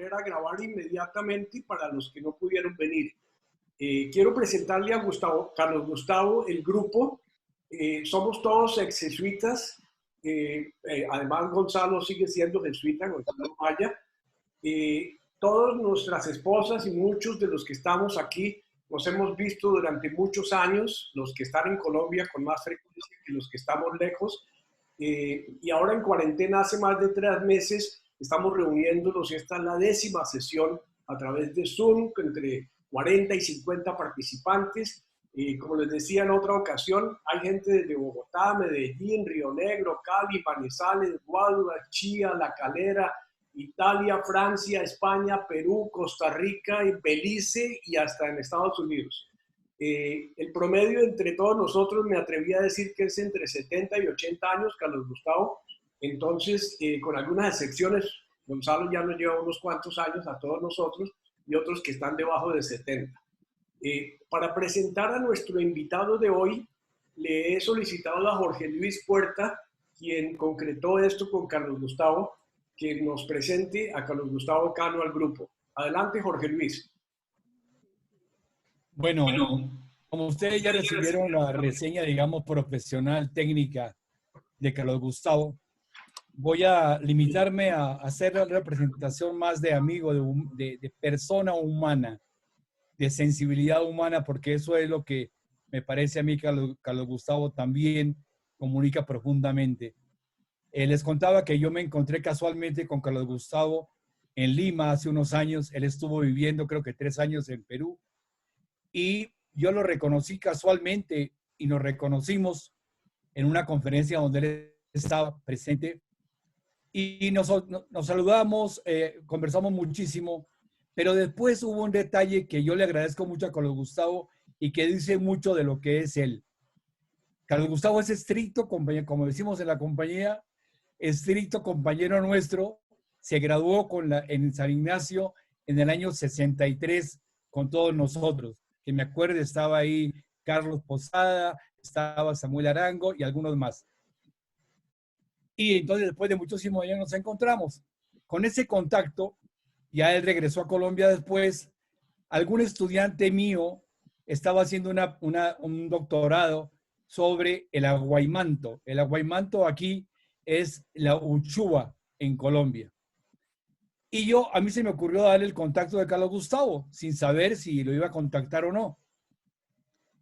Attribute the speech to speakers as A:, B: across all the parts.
A: poner a grabar inmediatamente para los que no pudieron venir. Quiero presentarle a Gustavo, Carlos Gustavo, el grupo. Somos todos ex jesuitas. Además, Gonzalo sigue siendo jesuita, Gonzalo Maya. Todas nuestras esposas y muchos de los que estamos aquí nos hemos visto durante muchos años, los que están en Colombia con más frecuencia que los que estamos lejos. Y ahora en cuarentena, hace más de 3 meses, estamos reuniéndonos y esta es la 10ª sesión a través de Zoom entre 40 y 50 participantes. Como les decía en otra ocasión, hay gente desde Bogotá, Medellín, Río Negro, Cali, Manizales, Guadua, Chía, La Calera, Italia, Francia, España, Perú, Costa Rica, Belice y hasta en Estados Unidos. El promedio entre todos nosotros me atreví a decir que es entre 70 y 80 años, Carlos Gustavo. Entonces, con algunas excepciones, Gonzalo ya nos lleva unos cuantos años a todos nosotros y otros que están debajo de 70. Para presentar a nuestro invitado de hoy, le he solicitado a Jorge Luis Puerta, quien concretó esto con Carlos Gustavo, que nos presente a Carlos Gustavo Cano al grupo. Adelante, Jorge Luis.
B: Bueno, como ustedes ya recibieron la reseña, digamos, profesional, técnica de Carlos Gustavo, voy a limitarme a hacer la representación más de amigo, de persona humana, de sensibilidad humana, porque eso es lo que me parece a mí que Carlos Gustavo también comunica profundamente. Les contaba que yo me encontré casualmente con Carlos Gustavo en Lima hace unos años. Él estuvo viviendo creo que 3 años en Perú y yo lo reconocí casualmente y nos reconocimos en una conferencia donde él estaba presente y nos saludamos, conversamos muchísimo, pero después hubo un detalle que yo le agradezco mucho a Carlos Gustavo y que dice mucho de lo que es él. Carlos Gustavo es estricto, como decimos en la compañía, estricto compañero nuestro, se graduó en San Ignacio en el año 63 con todos nosotros. Que me acuerde, estaba ahí Carlos Posada, estaba Samuel Arango y algunos más. Y entonces después de muchísimos años nos encontramos. Con ese contacto, ya él regresó a Colombia después. Algún estudiante mío estaba haciendo un doctorado sobre el aguaymanto. El aguaymanto aquí es la uchua en Colombia. Y a mí se me ocurrió darle el contacto de Carlos Gustavo, sin saber si lo iba a contactar o no.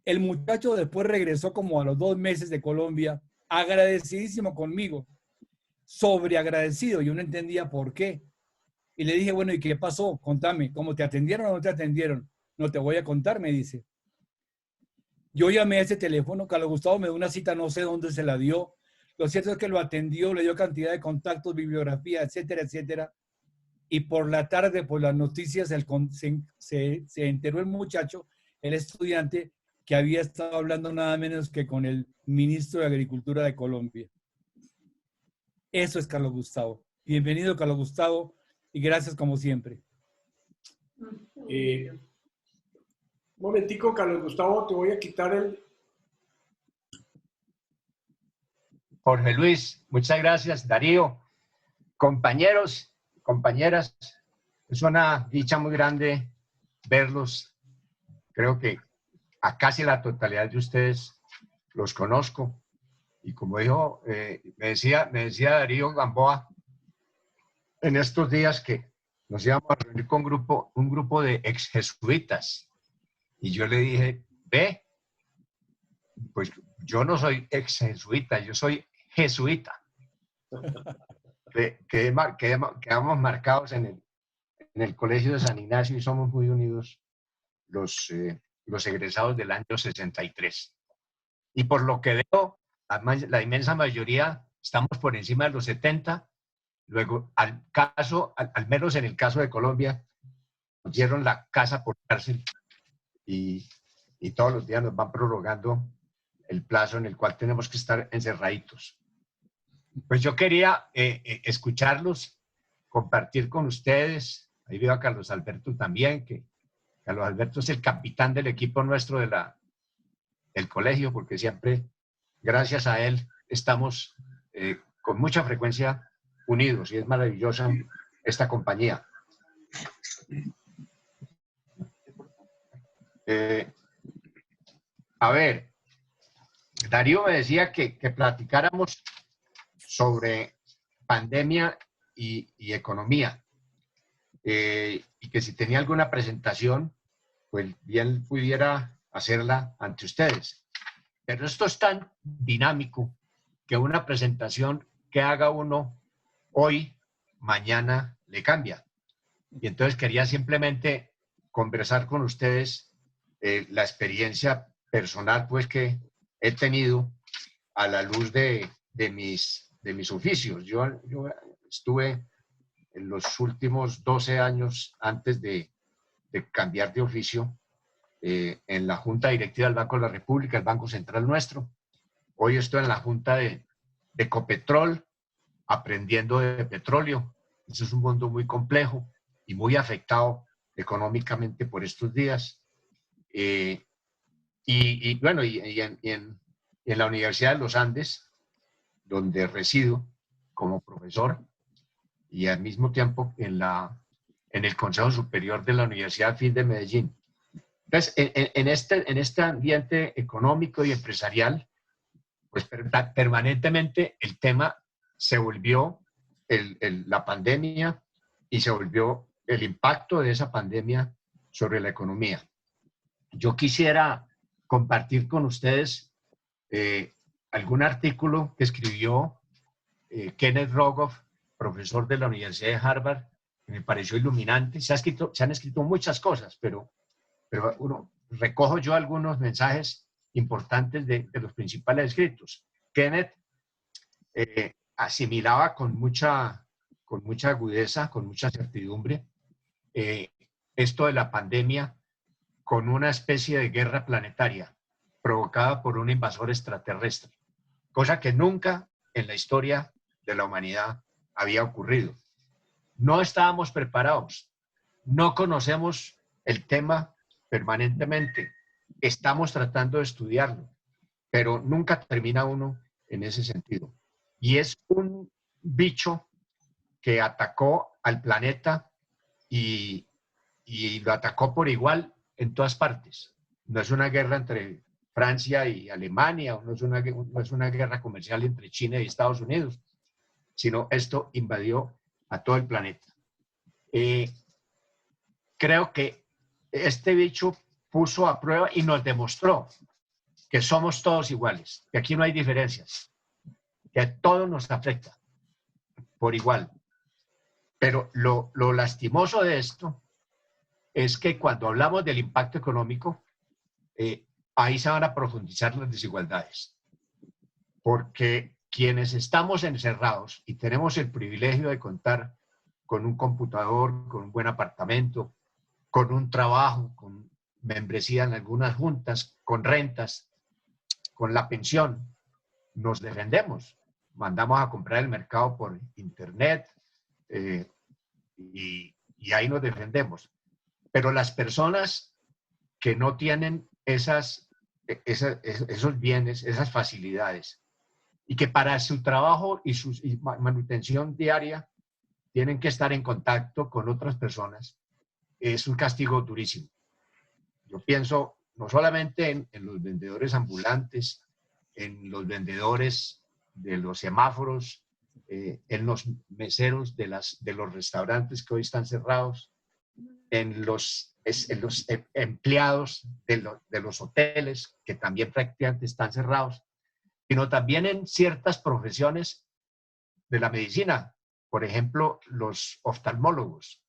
B: El muchacho después regresó como a los 2 meses de Colombia, agradecidísimo conmigo, sobreagradecido. Yo no entendía por qué. Y le dije, bueno, ¿y qué pasó? Contame, ¿cómo te atendieron o no te atendieron? No te voy a contar, me dice. Yo llamé a ese teléfono, Carlos Gustavo me dio una cita, no sé dónde se la dio. Lo cierto es que lo atendió, le dio cantidad de contactos, bibliografía, etcétera, etcétera. Y por la tarde, por las noticias, se enteró el muchacho, el estudiante, que había estado hablando nada menos que con el ministro de Agricultura de Colombia. Eso es Carlos Gustavo. Bienvenido, Carlos Gustavo, y gracias como siempre.
A: Un momentico, Carlos Gustavo, te voy a quitar el...
C: Jorge Luis, muchas gracias. Darío, compañeros, compañeras, es una dicha muy grande verlos. Creo que a casi la totalidad de ustedes los conozco. Y como dijo, me decía Darío Gamboa en estos días que nos íbamos a reunir con un grupo de ex jesuitas. Y yo le dije, ve, pues yo no soy ex jesuita, yo soy jesuita. Quedamos marcados en el Colegio de San Ignacio y somos muy unidos los egresados del año 63. Y por lo que veo, la inmensa mayoría estamos por encima de los 70. Luego, al menos en el caso de Colombia, nos dieron la casa por cárcel y todos los días nos van prorrogando el plazo en el cual tenemos que estar encerraditos. Pues yo quería escucharlos, compartir con ustedes. Ahí veo a Carlos Alberto también, que Carlos Alberto es el capitán del equipo nuestro del colegio, porque siempre, gracias a él, estamos con mucha frecuencia unidos y es maravillosa esta compañía. A ver, Darío me decía que platicáramos sobre pandemia y economía, y que si tenía alguna presentación, pues bien pudiera hacerla ante ustedes. Pero esto es tan dinámico que una presentación que haga uno hoy, mañana le cambia. Y entonces quería simplemente conversar con ustedes la experiencia personal pues que he tenido a la luz de mis oficios. Yo estuve en los últimos 12 años antes de cambiar de oficio en la Junta Directiva del Banco de la República, el Banco Central nuestro. Hoy estoy en la Junta de Ecopetrol, aprendiendo de petróleo. Eso es un mundo muy complejo y muy afectado económicamente por estos días. Bueno, en la Universidad de los Andes, donde resido como profesor, y al mismo tiempo en el Consejo Superior de la Universidad FIT de Medellín. Entonces, en este ambiente económico y empresarial, pues permanentemente el tema se volvió la pandemia y se volvió el impacto de esa pandemia sobre la economía. Yo quisiera compartir con ustedes algún artículo que escribió Kenneth Rogoff, profesor de la Universidad de Harvard, que me pareció iluminante. Se han escrito muchas cosas, pero recojo yo algunos mensajes importantes de los principales escritos. Kenneth asimilaba con mucha agudeza, con mucha certidumbre, esto de la pandemia con una especie de guerra planetaria provocada por un invasor extraterrestre, cosa que nunca en la historia de la humanidad había ocurrido. No estábamos preparados, no conocemos el tema permanentemente, estamos tratando de estudiarlo, pero nunca termina uno en ese sentido. Y es un bicho que atacó al planeta y lo atacó por igual en todas partes. No es una guerra entre Francia y Alemania, o no es una guerra comercial entre China y Estados Unidos, sino esto invadió a todo el planeta. Creo que este bicho puso a prueba y nos demostró que somos todos iguales, que aquí no hay diferencias, que a todos nos afecta por igual. Pero lo lastimoso de esto es que cuando hablamos del impacto económico, ahí se van a profundizar las desigualdades. Porque quienes estamos encerrados y tenemos el privilegio de contar con un computador, con un buen apartamento, con un trabajo, con membresía en algunas juntas, con rentas, con la pensión, nos defendemos. Mandamos a comprar el mercado por internet y ahí nos defendemos. Pero las personas que no tienen esos bienes, esas facilidades, y que para su trabajo y su manutención diaria tienen que estar en contacto con otras personas, es un castigo durísimo. Yo pienso no solamente en los vendedores ambulantes, en los vendedores de los semáforos, en los meseros de los restaurantes que hoy están cerrados, en los empleados de los hoteles que también prácticamente están cerrados, sino también en ciertas profesiones de la medicina, por ejemplo, los oftalmólogos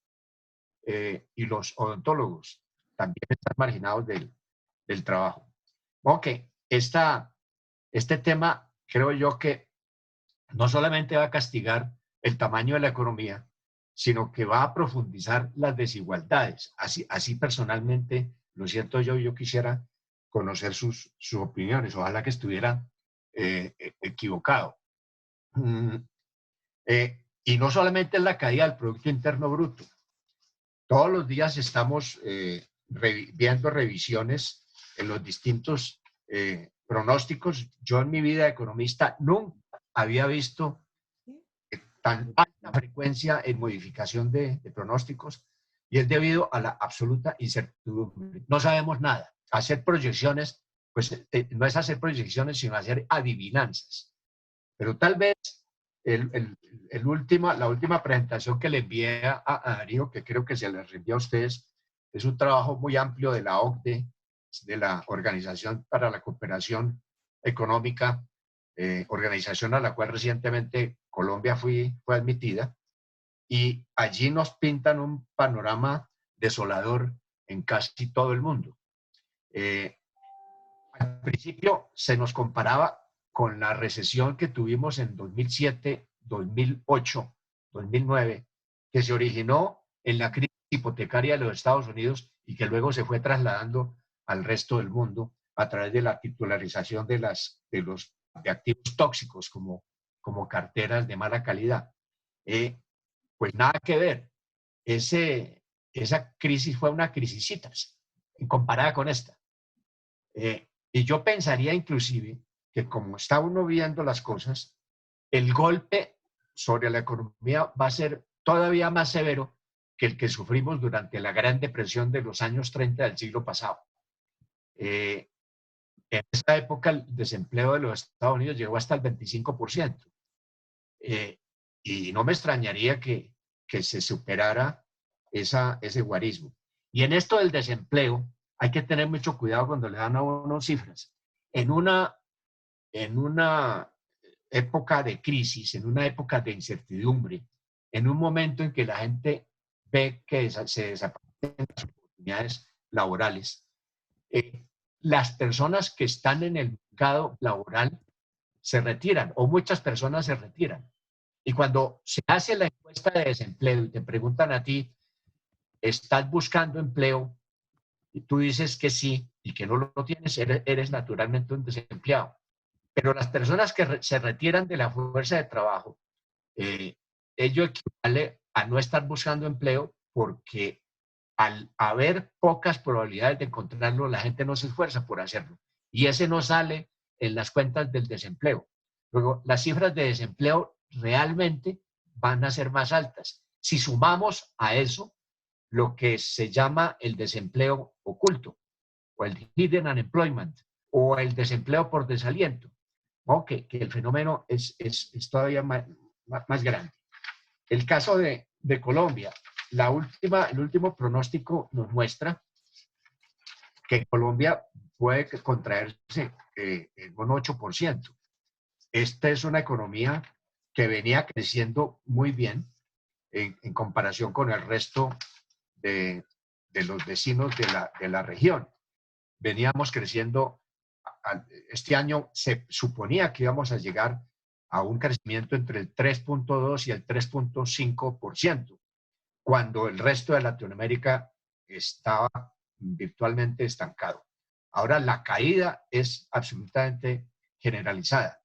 C: y los odontólogos también están marginados del trabajo. Ok, este tema creo yo que no solamente va a castigar el tamaño de la economía, sino que va a profundizar las desigualdades. Así personalmente, lo siento yo quisiera conocer sus opiniones, ojalá que estuviera equivocado. Y no solamente es la caída del Producto Interno Bruto. Todos los días estamos viendo revisiones en los distintos pronósticos. Yo en mi vida de economista nunca había visto tan alta frecuencia en modificación de pronósticos. y es debido a la absoluta incertidumbre. No sabemos nada. Hacer proyecciones, pues no es hacer proyecciones, sino hacer adivinanzas. Pero tal vez la última presentación que le envié a Darío, que creo que se les reenvió a ustedes, es un trabajo muy amplio de la OCDE, de la Organización para la Cooperación Económica, organización a la cual recientemente Colombia fue admitida, y allí nos pintan un panorama desolador en casi todo el mundo. Al principio se nos comparaba con la recesión que tuvimos en 2007, 2008, 2009, que se originó en la crisis hipotecaria de los Estados Unidos y que luego se fue trasladando al resto del mundo a través de la titularización de activos tóxicos como carteras de mala calidad. Pues nada que ver. Esa crisis fue una crisisitas comparada con esta. Y yo pensaría inclusive que como está uno viendo las cosas, el golpe sobre la economía va a ser todavía más severo que el que sufrimos durante la Gran Depresión de los años 30 del siglo pasado. En esa época el desempleo de los Estados Unidos llegó hasta el 25%. Y no me extrañaría que se superara ese guarismo. Y en esto del desempleo hay que tener mucho cuidado cuando le dan a uno cifras. En una época de crisis, en una época de incertidumbre, en un momento en que la gente ve que se desaparecen las oportunidades laborales, las personas que están en el mercado laboral se retiran, o muchas personas se retiran. Y cuando se hace la encuesta de desempleo y te preguntan a ti, ¿estás buscando empleo? Y tú dices que sí y que no lo tienes, eres naturalmente un desempleado. Pero las personas que se retiran de la fuerza de trabajo, ello equivale a no estar buscando empleo porque al haber pocas probabilidades de encontrarlo, la gente no se esfuerza por hacerlo. Y ese no sale en las cuentas del desempleo. Luego, las cifras de desempleo realmente van a ser más altas. Si sumamos a eso lo que se llama el desempleo oculto, o el hidden unemployment, o el desempleo por desaliento, ¿no? Que el fenómeno es todavía más grande. El caso de Colombia, el último pronóstico nos muestra que Colombia puede contraerse en un 8%. Esta es una economía que venía creciendo muy bien en comparación con el resto de los vecinos de la región. Veníamos creciendo, este año se suponía que íbamos a llegar a un crecimiento entre el 3.2 y el 3.5%, cuando el resto de Latinoamérica estaba virtualmente estancado. Ahora la caída es absolutamente generalizada.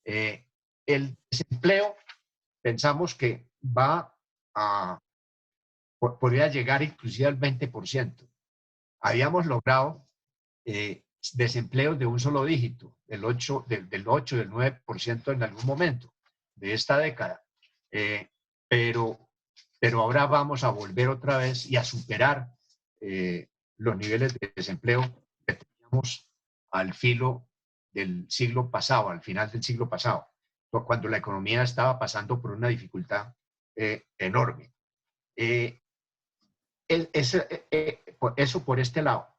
C: El desempleo, pensamos que podría llegar inclusive al 20%. Habíamos logrado desempleos de un solo dígito, del 8, del 9% en algún momento de esta década. Pero ahora vamos a volver otra vez y a superar los niveles de desempleo que teníamos al filo del siglo pasado, al final del siglo pasado, cuando la economía estaba pasando por una dificultad enorme. Eso por este lado.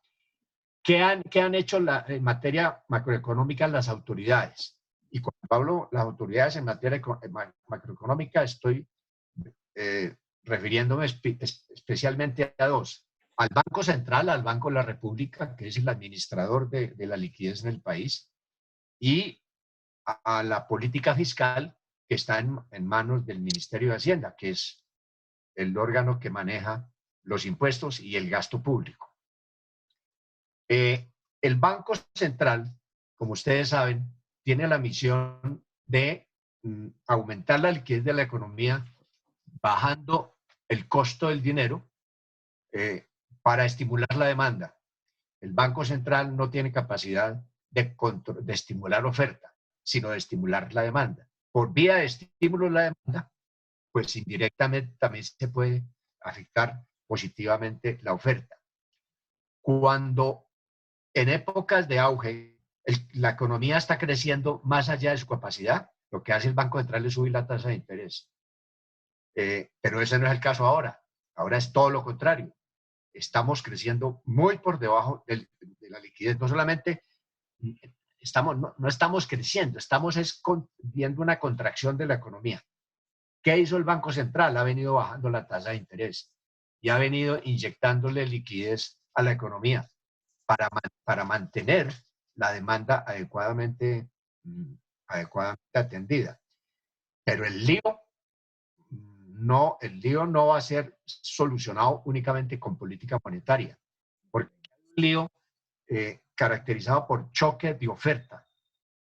C: ¿Qué han hecho en materia macroeconómica las autoridades? Y cuando hablo las autoridades en materia macroeconómica, estoy refiriéndome especialmente a dos. Al Banco Central, al Banco de la República, que es el administrador de la liquidez en el país, y a la política fiscal, que está en manos del Ministerio de Hacienda, que es el órgano que maneja los impuestos y el gasto público. El Banco Central, como ustedes saben, tiene la misión de aumentar la liquidez de la economía bajando el costo del dinero para estimular la demanda. El Banco Central no tiene capacidad de estimular oferta, sino de estimular la demanda. Por vía de estímulo a la demanda, pues indirectamente también se puede afectar positivamente la oferta. Cuando en épocas de auge la economía está creciendo más allá de su capacidad, lo que hace el Banco Central es subir la tasa de interés. Pero ese no es el caso ahora. Ahora es todo lo contrario. Estamos creciendo muy por debajo de la liquidez. No solamente no estamos creciendo, estamos viendo una contracción de la economía. ¿Qué hizo el Banco Central? Ha venido bajando la tasa de interés y ha venido inyectándole liquidez a la economía para mantener la demanda adecuadamente atendida. Pero el lío no va a ser solucionado únicamente con política monetaria, porque es un lío caracterizado por choque de oferta.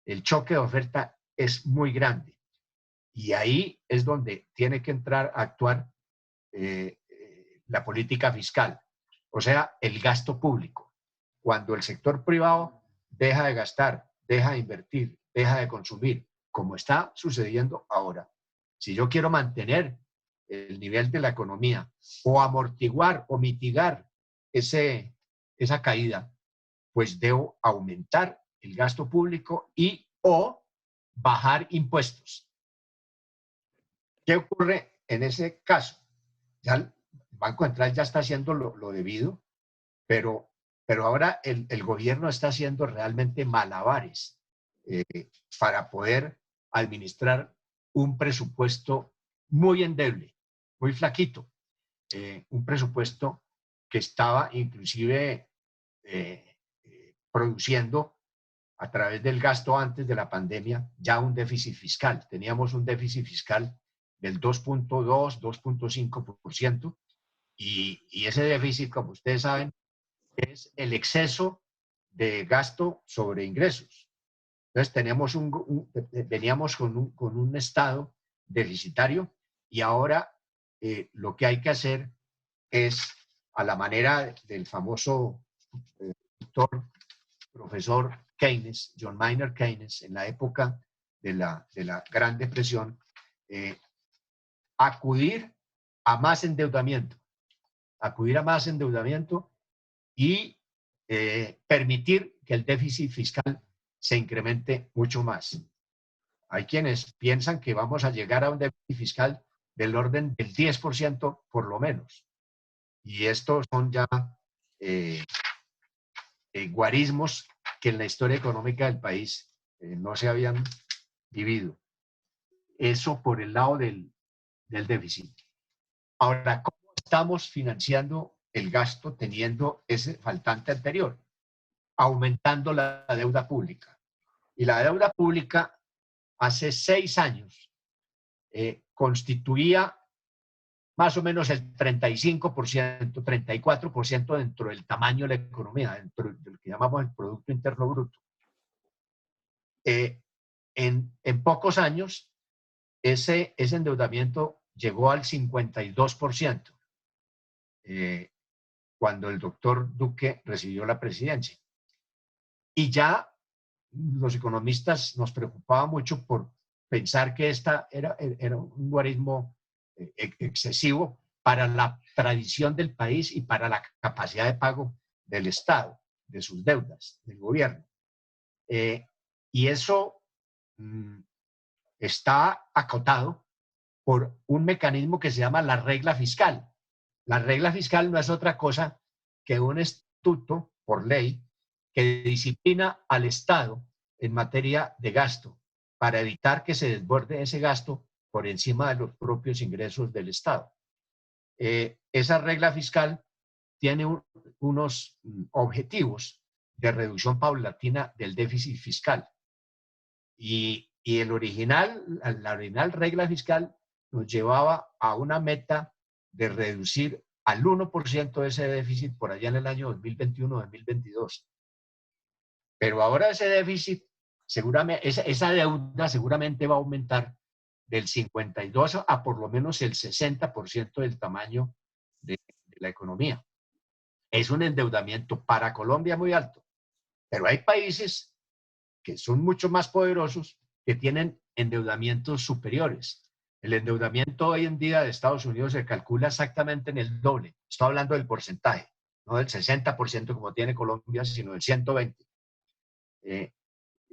C: El choque de oferta es muy grande y ahí es donde tiene que entrar a actuar la política fiscal, o sea, el gasto público. Cuando el sector privado deja de gastar, deja de invertir, deja de consumir, como está sucediendo ahora, si yo quiero mantener el nivel de la economía o amortiguar o mitigar esa caída, pues debo aumentar el gasto público o bajar impuestos. ¿Qué ocurre en ese caso? Ya el Banco Central ya está haciendo lo debido, pero ahora el gobierno está haciendo realmente malabares para poder administrar un presupuesto muy endeble, muy flaquito, un presupuesto que estaba inclusive produciendo a través del gasto antes de la pandemia ya un déficit fiscal. Teníamos un déficit fiscal del 2.2, 2.5%, y ese déficit, como ustedes saben, es el exceso de gasto sobre ingresos. Entonces veníamos con un estado deficitario y ahora lo que hay que hacer es, a la manera del famoso profesor Keynes, John Maynard Keynes, en la época de la Gran Depresión, acudir a más endeudamiento y permitir que el déficit fiscal se incremente mucho más. Hay quienes piensan que vamos a llegar a un déficit fiscal del orden del 10% por lo menos. Y estos son ya guarismos que en la historia económica del país no se habían vivido. Eso por el lado del déficit. Ahora, ¿cómo estamos financiando el gasto teniendo ese faltante anterior? Aumentando la deuda pública. Y la deuda pública hace 6 años constituía más o menos el 35%, 34% dentro del tamaño de la economía, dentro de lo que llamamos el Producto Interno Bruto. En pocos años, ese endeudamiento llegó al 52%, cuando el doctor Duque recibió la presidencia. Y ya los economistas nos preocupaba mucho por pensar que esta era un guarismo excesivo para la tradición del país y para la capacidad de pago del Estado, de sus deudas, del gobierno. Y eso está acotado por un mecanismo que se llama la regla fiscal. La regla fiscal no es otra cosa que un estatuto por ley que disciplina al Estado en materia de gasto para evitar que se desborde ese gasto por encima de los propios ingresos del Estado. Esa regla fiscal tiene unos objetivos de reducción paulatina del déficit fiscal. Y la original regla fiscal nos llevaba a una meta de reducir al 1% de ese déficit por allá en el año 2021-2022. Pero ahora ese déficit, seguramente, esa deuda seguramente va a aumentar del 52 a por lo menos el 60% del tamaño de la economía. Es un endeudamiento para Colombia muy alto, pero hay países que son mucho más poderosos que tienen endeudamientos superiores. El endeudamiento hoy en día de Estados Unidos se calcula exactamente en el doble. Estoy hablando del porcentaje, no del 60% como tiene Colombia, sino del 120%.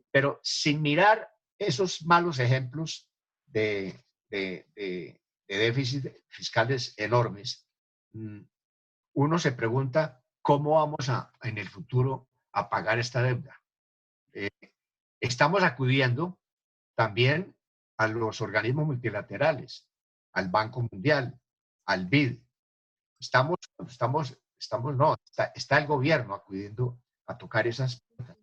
C: Pero sin mirar esos malos ejemplos de déficits fiscales enormes, uno se pregunta cómo vamos en el futuro a pagar esta deuda. Estamos acudiendo también a los organismos multilaterales, al Banco Mundial, al BID. Está el gobierno acudiendo a tocar esas puertas.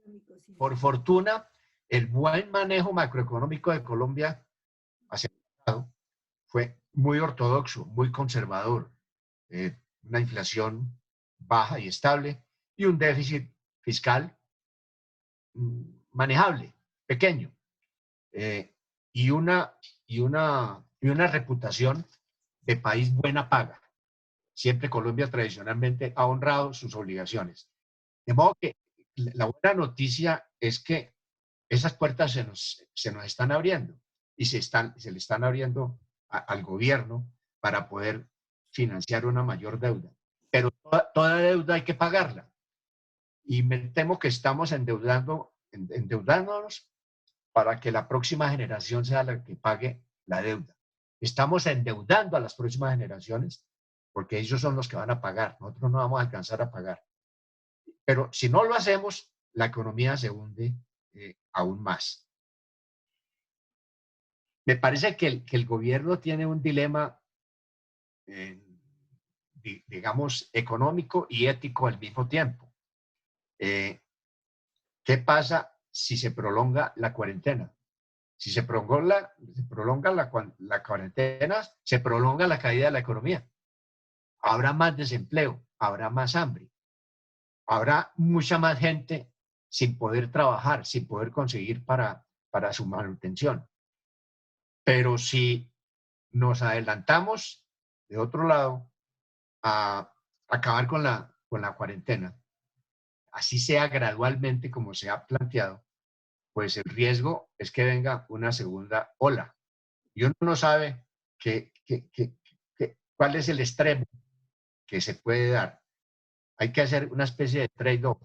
C: Por fortuna, el buen manejo macroeconómico de Colombia hacia el pasado fue muy ortodoxo, muy conservador. Una inflación baja y estable y un déficit fiscal manejable, pequeño. Y una reputación de país buena paga. Siempre Colombia tradicionalmente ha honrado sus obligaciones. De modo que la buena noticia es que esas puertas se nos están abriendo y se le están abriendo al gobierno para poder financiar una mayor deuda. Pero toda deuda hay que pagarla. Y me temo que estamos endeudándonos para que la próxima generación sea la que pague la deuda. Estamos endeudando a las próximas generaciones porque ellos son los que van a pagar. Nosotros no vamos a alcanzar a pagar. Pero si no lo hacemos, la economía se hunde aún más. Me parece que el gobierno tiene un dilema, digamos, económico y ético al mismo tiempo. ¿Qué pasa si se prolonga la cuarentena? Si se prolonga la cuarentena, se prolonga la caída de la economía. Habrá más desempleo, habrá más hambre, habrá mucha más gente sin poder trabajar, sin poder conseguir para su manutención. Pero si nos adelantamos, de otro lado, a acabar con la cuarentena, así sea gradualmente como se ha planteado, pues el riesgo es que venga una segunda ola. Y uno no sabe cuál es el extremo que se puede dar. Hay que hacer una especie de trade-off.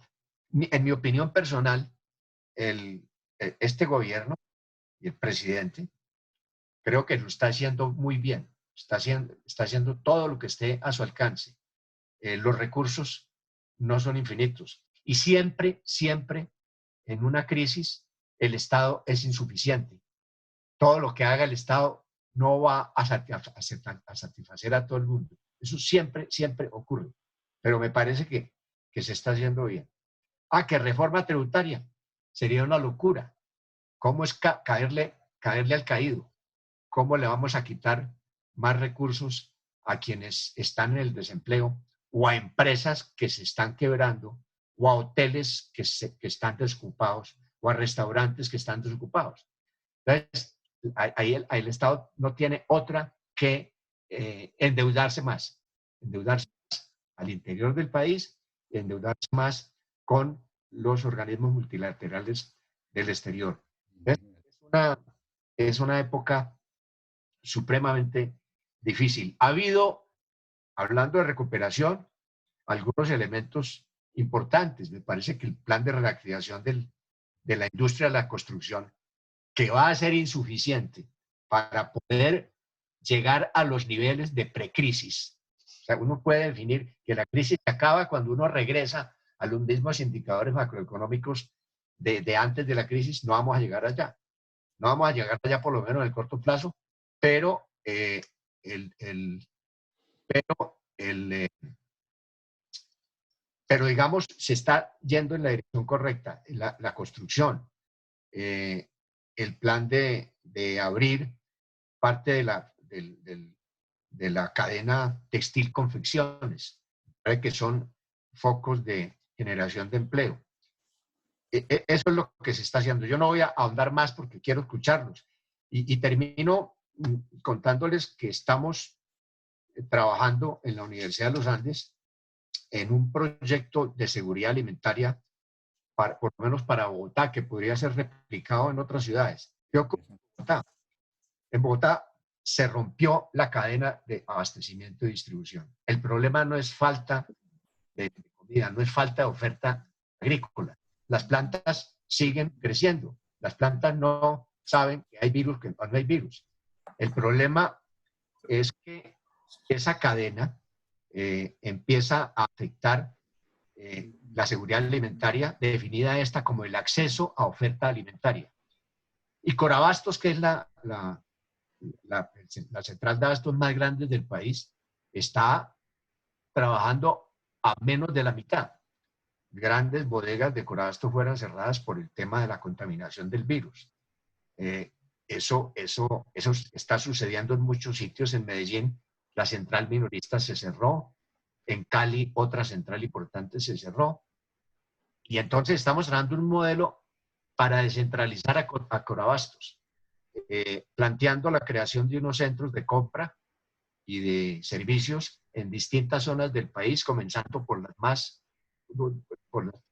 C: En mi opinión personal, este gobierno y el presidente creo que lo está haciendo muy bien. Está haciendo todo lo que esté a su alcance. Los recursos no son infinitos. Y siempre, siempre en una crisis, el Estado es insuficiente. Todo lo que haga el Estado no va a satisfacer a todo el mundo. Eso siempre, siempre ocurre. Pero me parece que se está haciendo bien. Que reforma tributaria. Sería una locura. ¿Cómo es caerle al caído? ¿Cómo le vamos a quitar más recursos a quienes están en el desempleo o a empresas que se están quebrando o a hoteles que están desocupados o a restaurantes que están desocupados? Entonces, ahí el Estado no tiene otra que endeudarse más al interior del país y endeudarse más con los organismos multilaterales del exterior. Es una época supremamente difícil. Ha habido, hablando de recuperación, algunos elementos importantes. Me parece que el plan de reactivación de la industria de la construcción, que va a ser insuficiente para poder llegar a los niveles de precrisis. O sea, uno puede definir que la crisis acaba cuando uno regresa a los mismos indicadores macroeconómicos de antes de la crisis. No vamos a llegar allá. No vamos a llegar allá por lo menos en el corto plazo, pero pero digamos, se está yendo en la dirección correcta, la construcción, el plan de abrir parte de la cadena textil-confecciones, que son focos de generación de empleo. Eso es lo que se está haciendo. Yo no voy a ahondar más porque quiero escucharlos. Y termino contándoles que estamos trabajando en la Universidad de los Andes en un proyecto de seguridad alimentaria, por lo menos para Bogotá, que podría ser replicado en otras ciudades. ¿Qué ocurre en Bogotá? En Bogotá se rompió la cadena de abastecimiento y distribución. El problema no es falta de comida, no es falta de oferta agrícola. Las plantas siguen creciendo. Las plantas no saben que hay virus, que no hay virus. El problema es que esa cadena empieza a afectar la seguridad alimentaria, definida esta como el acceso a oferta alimentaria. Y Corabastos, que es la central de abastos más grande del país, está trabajando a menos de la mitad. Grandes bodegas de Corabastos fueron cerradas por el tema de la contaminación del virus. Eso está sucediendo en muchos sitios. En Medellín, la central minorista se cerró. En Cali, otra central importante se cerró. Y entonces estamos trabajando un modelo para descentralizar a Corabastos, planteando la creación de unos centros de compra y de servicios en distintas zonas del país, comenzando por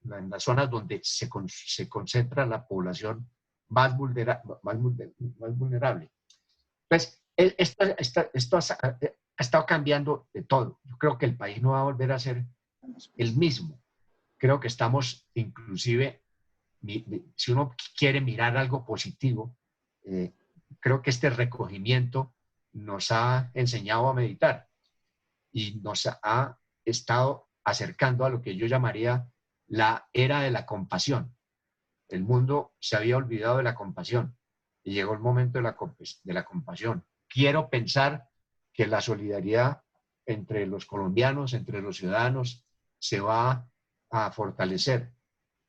C: en las zonas donde se concentra la población más vulnerable. Pues esto ha estado cambiando de todo. Yo creo que el país no va a volver a ser el mismo. Creo que estamos, inclusive, si uno quiere mirar algo positivo, creo que este recogimiento nos ha enseñado a meditar y nos ha estado acercando a lo que yo llamaría la era de la compasión. El mundo se había olvidado de la compasión y llegó el momento de la compasión. Quiero pensar que la solidaridad entre los colombianos, entre los ciudadanos, se va a fortalecer.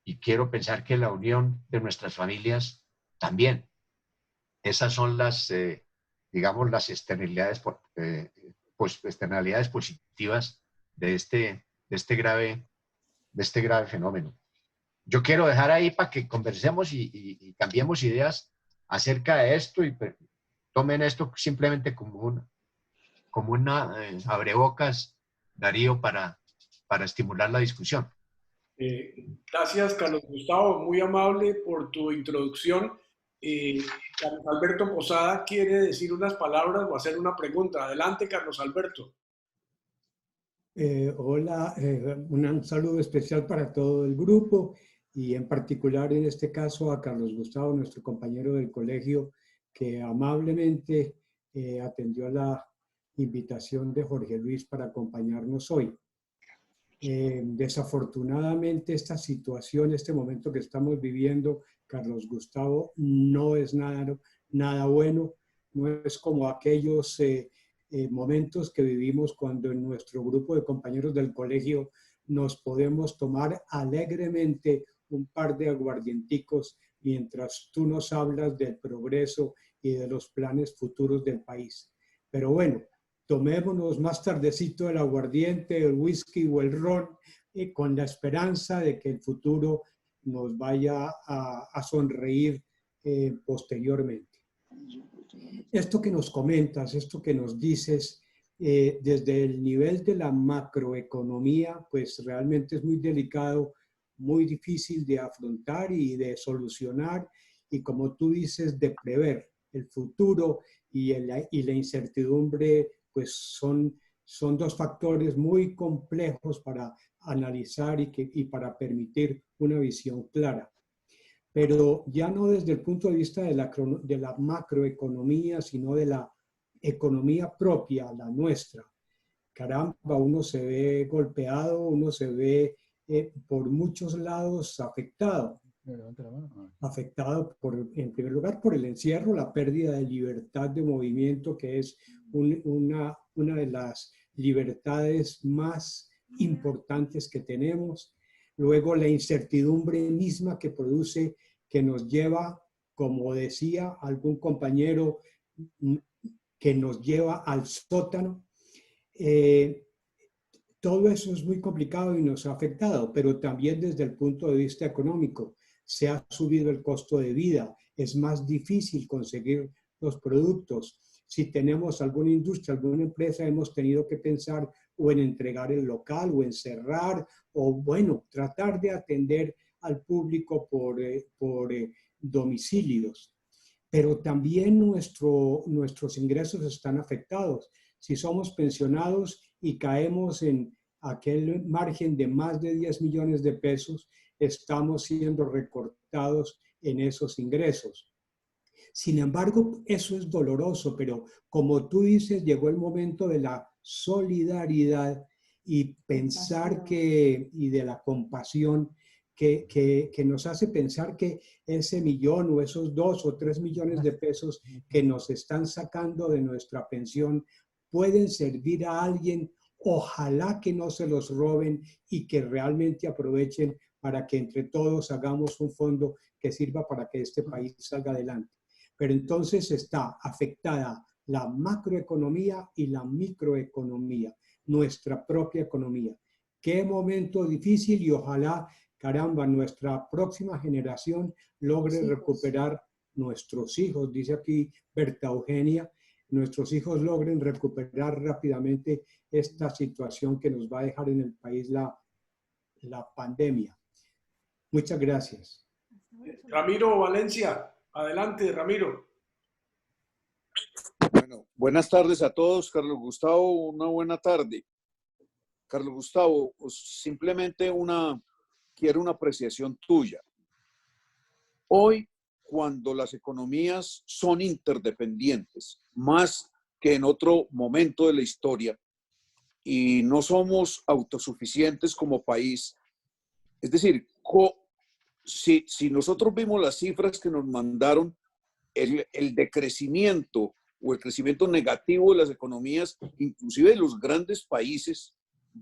C: Y quiero pensar que la unión de nuestras familias también. Esas son las, digamos, las externalidades positivas de este grave fenómeno. Yo quiero dejar ahí para que conversemos y cambiemos ideas acerca de esto y tomen esto simplemente como una abrebocas, Darío, para estimular la discusión.
A: Gracias, Carlos Gustavo, muy amable por tu introducción. Carlos Alberto Posada quiere decir unas palabras o hacer una pregunta. Adelante, Carlos Alberto.
D: Hola, un saludo especial para todo el grupo y en particular en este caso a Carlos Gustavo, nuestro compañero del colegio, que amablemente atendió a la invitación de Jorge Luis para acompañarnos hoy. Desafortunadamente esta situación, este momento que estamos viviendo, Carlos Gustavo, no es nada bueno, no es como aquellos momentos que vivimos cuando en nuestro grupo de compañeros del colegio nos podemos tomar alegremente un par de aguardienticos mientras tú nos hablas del progreso y de los planes futuros del país. Pero bueno, tomémonos más tardecito el aguardiente, el whisky o el ron, con la esperanza de que el futuro nos vaya a sonreír posteriormente. Esto que nos comentas, esto que nos dices, desde el nivel de la macroeconomía, pues realmente es muy delicado, muy difícil de afrontar y de solucionar, y como tú dices, de prever el futuro y la incertidumbre, pues son dos factores muy complejos para analizar y para permitir una visión clara. Pero ya no desde el punto de vista de la macroeconomía, sino de la economía propia, la nuestra. Caramba, uno se ve golpeado, uno se ve por muchos lados afectado. Afectado, en primer lugar, por el encierro, la pérdida de libertad de movimiento, que es una de las libertades más importantes que tenemos. Luego, la incertidumbre misma que produce, que nos lleva, como decía algún compañero, que nos lleva al sótano. Todo eso es muy complicado y nos ha afectado, pero también desde el punto de vista económico. Se ha subido el costo de vida, es más difícil conseguir los productos. Si tenemos alguna industria, alguna empresa, hemos tenido que pensar o en entregar el local o en cerrar, o bueno, tratar de atender al público por domicilios. pero también nuestros ingresos están afectados. Si somos pensionados y caemos en aquel margen de más de 10 millones de pesos, estamos siendo recortados en esos ingresos. Sin embargo, eso es doloroso, pero como tú dices, llegó el momento de la solidaridad y pensar y de la compasión que nos hace pensar que ese millón o esos 2 o 3 millones de pesos que nos están sacando de nuestra pensión pueden servir a alguien. Ojalá que no se los roben y que realmente aprovechen para que entre todos hagamos un fondo que sirva para que este país salga adelante. Pero entonces está afectada la macroeconomía y la microeconomía, nuestra propia economía. Qué momento difícil y ojalá, caramba, nuestra próxima generación logre recuperar nuestros hijos, dice aquí Berta Eugenia, nuestros hijos logren recuperar rápidamente esta situación que nos va a dejar en el país la pandemia. Muchas gracias.
A: Ramiro Valencia, adelante, Ramiro.
E: Bueno, buenas tardes a todos. Carlos Gustavo, una buena tarde. Carlos Gustavo, simplemente quiero una apreciación tuya. Hoy, cuando las economías son interdependientes, más que en otro momento de la historia, y no somos autosuficientes como país, es decir, si nosotros vimos las cifras que nos mandaron, el decrecimiento o el crecimiento negativo de las economías, inclusive de los grandes países,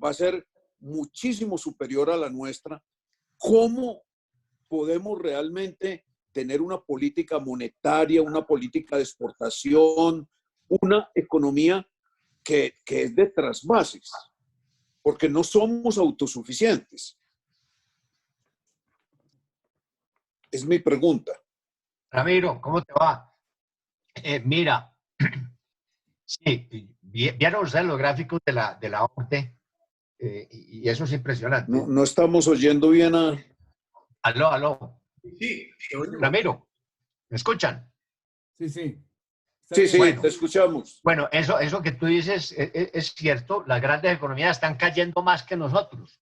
E: va a ser muchísimo superior a la nuestra. ¿Cómo podemos realmente tener una política monetaria, una política de exportación, una economía que es de trasvases? Porque no somos autosuficientes. Es mi pregunta.
C: Ramiro, ¿cómo te va? Mira, sí, vieron ustedes los gráficos de la OCDE y eso es impresionante.
E: No estamos oyendo bien a...
C: Aló.
A: Sí,
C: Ramiro, ¿me escuchan?
B: Sí, sí.
E: Sí,
C: Bueno,
E: te escuchamos.
C: Bueno, eso que tú dices es cierto. Las grandes economías están cayendo más que nosotros,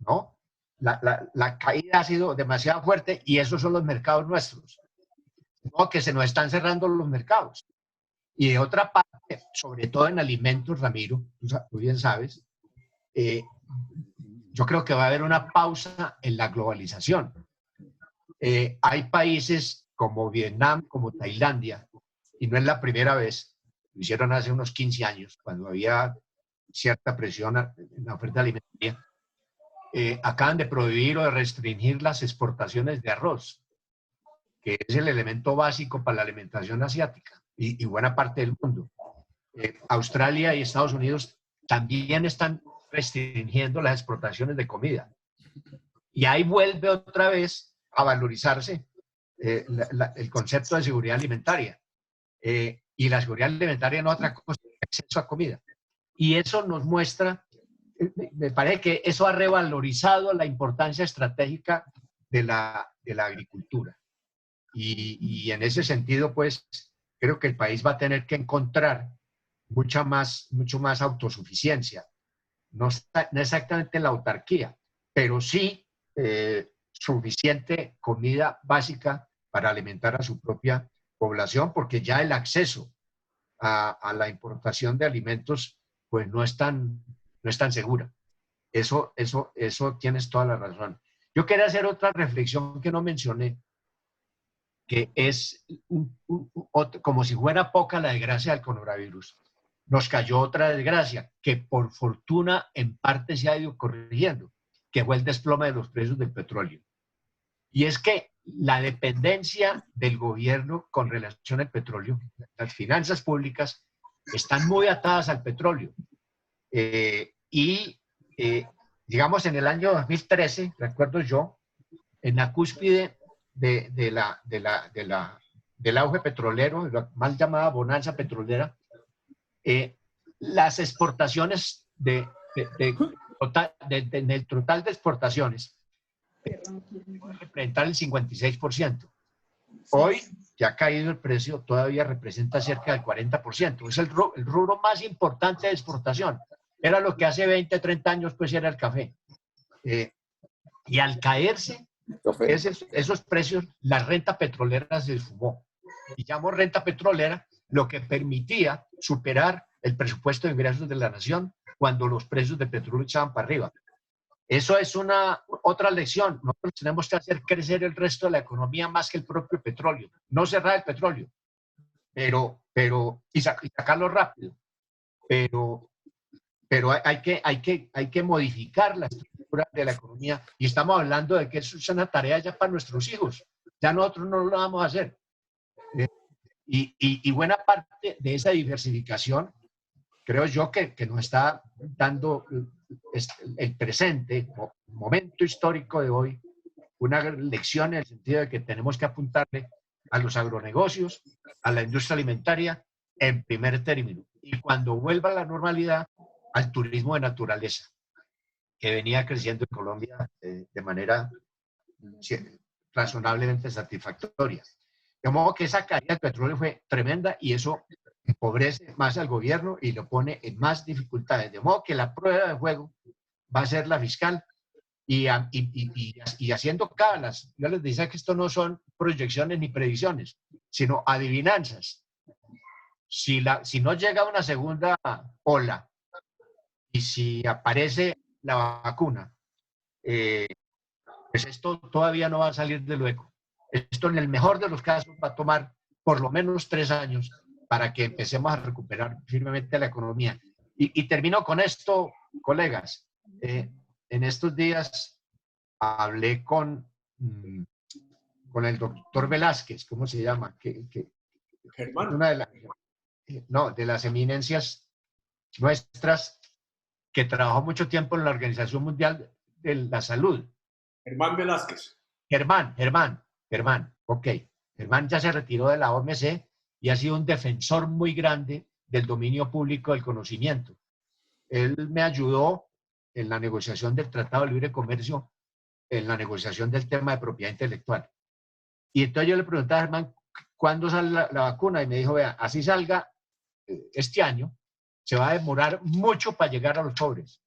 C: ¿no? La caída ha sido demasiado fuerte y esos son los mercados nuestros. No, que se nos están cerrando los mercados. Y de otra parte, sobre todo en alimentos, Ramiro, tú bien sabes, yo creo que va a haber una pausa en la globalización. Hay países como Vietnam, como Tailandia, y no es la primera vez, lo hicieron hace unos 15 años, cuando había cierta presión en la oferta alimentaria, acaban de prohibir o de restringir las exportaciones de arroz, que es el elemento básico para la alimentación asiática y buena parte del mundo. Australia y Estados Unidos también están restringiendo las exportaciones de comida. Y ahí vuelve otra vez a valorizarse el concepto de seguridad alimentaria. Y la seguridad alimentaria no es otra cosa que acceso a comida. Y eso nos muestra, me parece que eso ha revalorizado la importancia estratégica de la agricultura. Y en ese sentido, pues, creo que el país va a tener que encontrar mucho más autosuficiencia. No exactamente la autarquía, pero sí suficiente comida básica para alimentar a su propia población, porque ya el acceso a la importación de alimentos pues no es tan segura. Eso tienes toda la razón. Yo quería hacer otra reflexión que no mencioné, que es como si fuera poca la desgracia del coronavirus. Nos cayó otra desgracia que por fortuna en parte se ha ido corrigiendo, que fue el desplome de los precios del petróleo. Y es que la dependencia del gobierno con relación al petróleo, las finanzas públicas están muy atadas al petróleo. Digamos, en el año 2013, recuerdo yo, en la cúspide del auge petrolero, la mal llamada bonanza petrolera, las exportaciones del total de exportaciones representar el 56%. Hoy, que ha caído el precio, todavía representa cerca del 40%. Es el rubro más importante de exportación. Era lo que hace 20, 30 años, pues era el café. Y al caerse esos precios, la renta petrolera se esfumó. Y llamo renta petrolera lo que permitía superar el presupuesto de ingresos de la nación cuando los precios del petróleo echaban para arriba. Eso es otra lección. Nosotros tenemos que hacer crecer el resto de la economía más que el propio petróleo. No cerrar el petróleo, y sacarlo rápido. Pero hay que modificar la estructura de la economía. Y estamos hablando de que eso es una tarea ya para nuestros hijos. Ya nosotros no lo vamos a hacer. Y buena parte de esa diversificación, creo yo que nos está dando el presente, momento histórico de hoy, una lección en el sentido de que tenemos que apuntarle a los agronegocios, a la industria alimentaria en primer término. Y cuando vuelva a la normalidad, al turismo de naturaleza, que venía creciendo en Colombia de manera razonablemente satisfactoria. De modo que esa caída del petróleo fue tremenda y eso empobrece más al gobierno y lo pone en más dificultades. De modo que la prueba de juego va a ser la fiscal y haciendo cábalas. Yo les decía que esto no son proyecciones ni predicciones, sino adivinanzas. Si no llega una segunda ola y si aparece la vacuna, pues esto todavía no va a salir del hueco. Esto en el mejor de los casos va a tomar por lo menos 3 años para que empecemos a recuperar firmemente la economía. Y termino con esto, colegas. En estos días hablé con el doctor Velázquez, ¿cómo se llama?
A: Germán.
C: Una de las eminencias nuestras que trabajó mucho tiempo en la Organización Mundial de la Salud.
A: Germán Velázquez.
C: Germán, ok. Germán ya se retiró de la OMC y ha sido un defensor muy grande del dominio público del conocimiento. Él me ayudó en la negociación del Tratado de Libre Comercio, en la negociación del tema de propiedad intelectual. Y entonces yo le pregunté a Germán, ¿cuándo sale la vacuna? Y me dijo, vea, así salga este año, se va a demorar mucho para llegar a los pobres.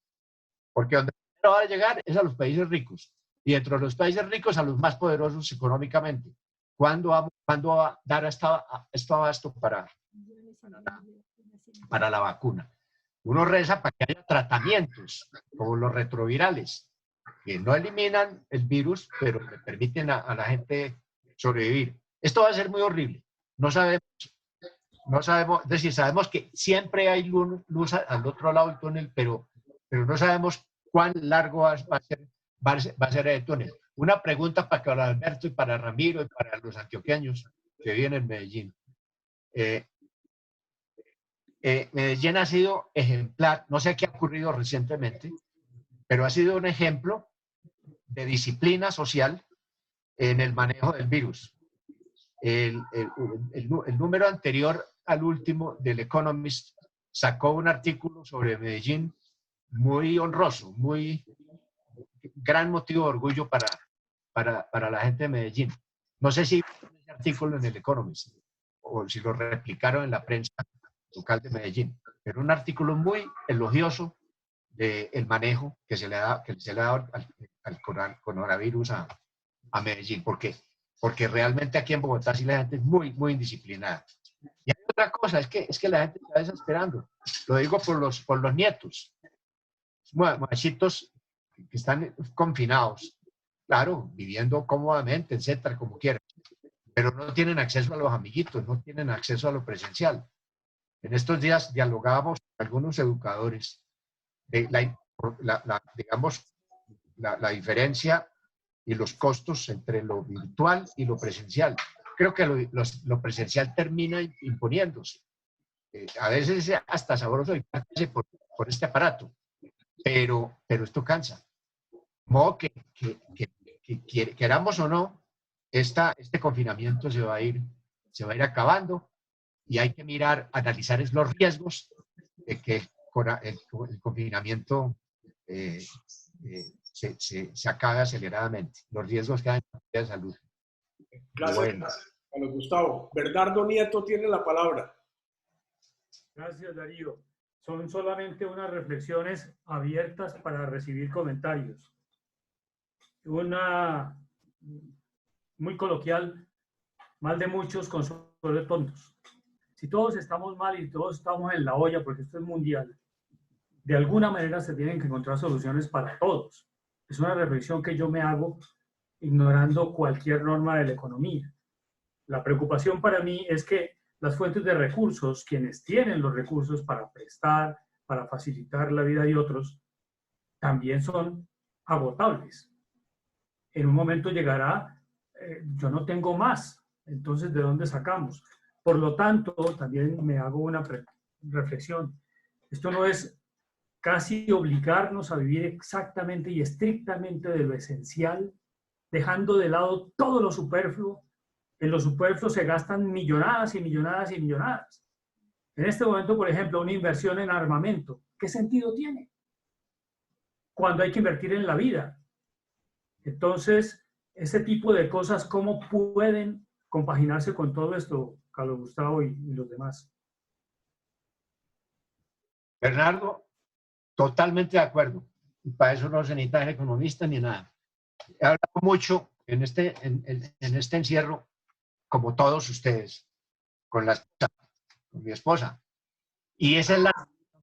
C: Porque donde va a llegar es a los países ricos. Y dentro de los países ricos a los más poderosos económicamente. ¿Cuándo va a dar esto abasto para la vacuna? Uno reza para que haya tratamientos como los retrovirales, que no eliminan el virus, pero le permiten a la gente sobrevivir. Esto va a ser muy horrible. No sabemos, es decir, sabemos que siempre hay luz al otro lado del túnel, pero no sabemos cuán largo va a ser el túnel. Una pregunta para Alberto y para Ramiro y para los antioqueños que viven en Medellín. Medellín ha sido ejemplar, no sé qué ha ocurrido recientemente, pero ha sido un ejemplo de disciplina social en el manejo del virus. El número anterior al último del Economist sacó un artículo sobre Medellín muy honroso, muy gran motivo de orgullo para la gente de Medellín. No sé si ese artículo en el Economist o si lo replicaron en la prensa local de Medellín, pero un artículo muy elogioso del manejo que se le ha dado al coronavirus a Medellín, porque realmente aquí en Bogotá sí la gente es muy, muy indisciplinada. Y hay otra cosa, es que la gente está desesperando. Lo digo por los nietos, muchachitos que están confinados, claro, viviendo cómodamente, etcétera, como quieran, pero no tienen acceso a los amiguitos, no tienen acceso a lo presencial. En estos días dialogábamos con algunos educadores de la diferencia y los costos entre lo virtual y lo presencial. Creo que lo presencial termina imponiéndose. A veces es hasta sabroso por este aparato, pero esto cansa. De modo que queramos o no, este confinamiento se va a ir acabando y hay que analizar los riesgos de que el confinamiento se acabe aceleradamente. Los riesgos que hay en la salud.
A: Gracias.
C: Bueno.
A: Carlos Gustavo. Bernardo Nieto tiene la palabra.
F: Gracias, Darío. Son solamente unas reflexiones abiertas para recibir comentarios. Una muy coloquial, mal de muchos, consuelo de tontos. Si todos estamos mal y todos estamos en la olla, porque esto es mundial, de alguna manera se tienen que encontrar soluciones para todos. Es una reflexión que yo me hago ignorando cualquier norma de la economía. La preocupación para mí es que las fuentes de recursos, quienes tienen los recursos para prestar, para facilitar la vida de otros, también son agotables. En un momento llegará, yo no tengo más, entonces ¿de dónde sacamos? Por lo tanto, también me hago una reflexión. Esto no es casi obligarnos a vivir exactamente y estrictamente de lo esencial, dejando de lado todo lo superfluo. En lo superfluo se gastan millonadas y millonadas y millonadas. En este momento, por ejemplo, una inversión en armamento, ¿qué sentido tiene? Cuando hay que invertir en la vida. Entonces, ese tipo de cosas, ¿cómo pueden compaginarse con todo esto, Carlos Gustavo y los demás?
C: Bernardo, totalmente de acuerdo. Y para eso no se necesita ser economista ni nada. He hablado mucho en este encierro, como todos ustedes, con mi esposa. Y esa es la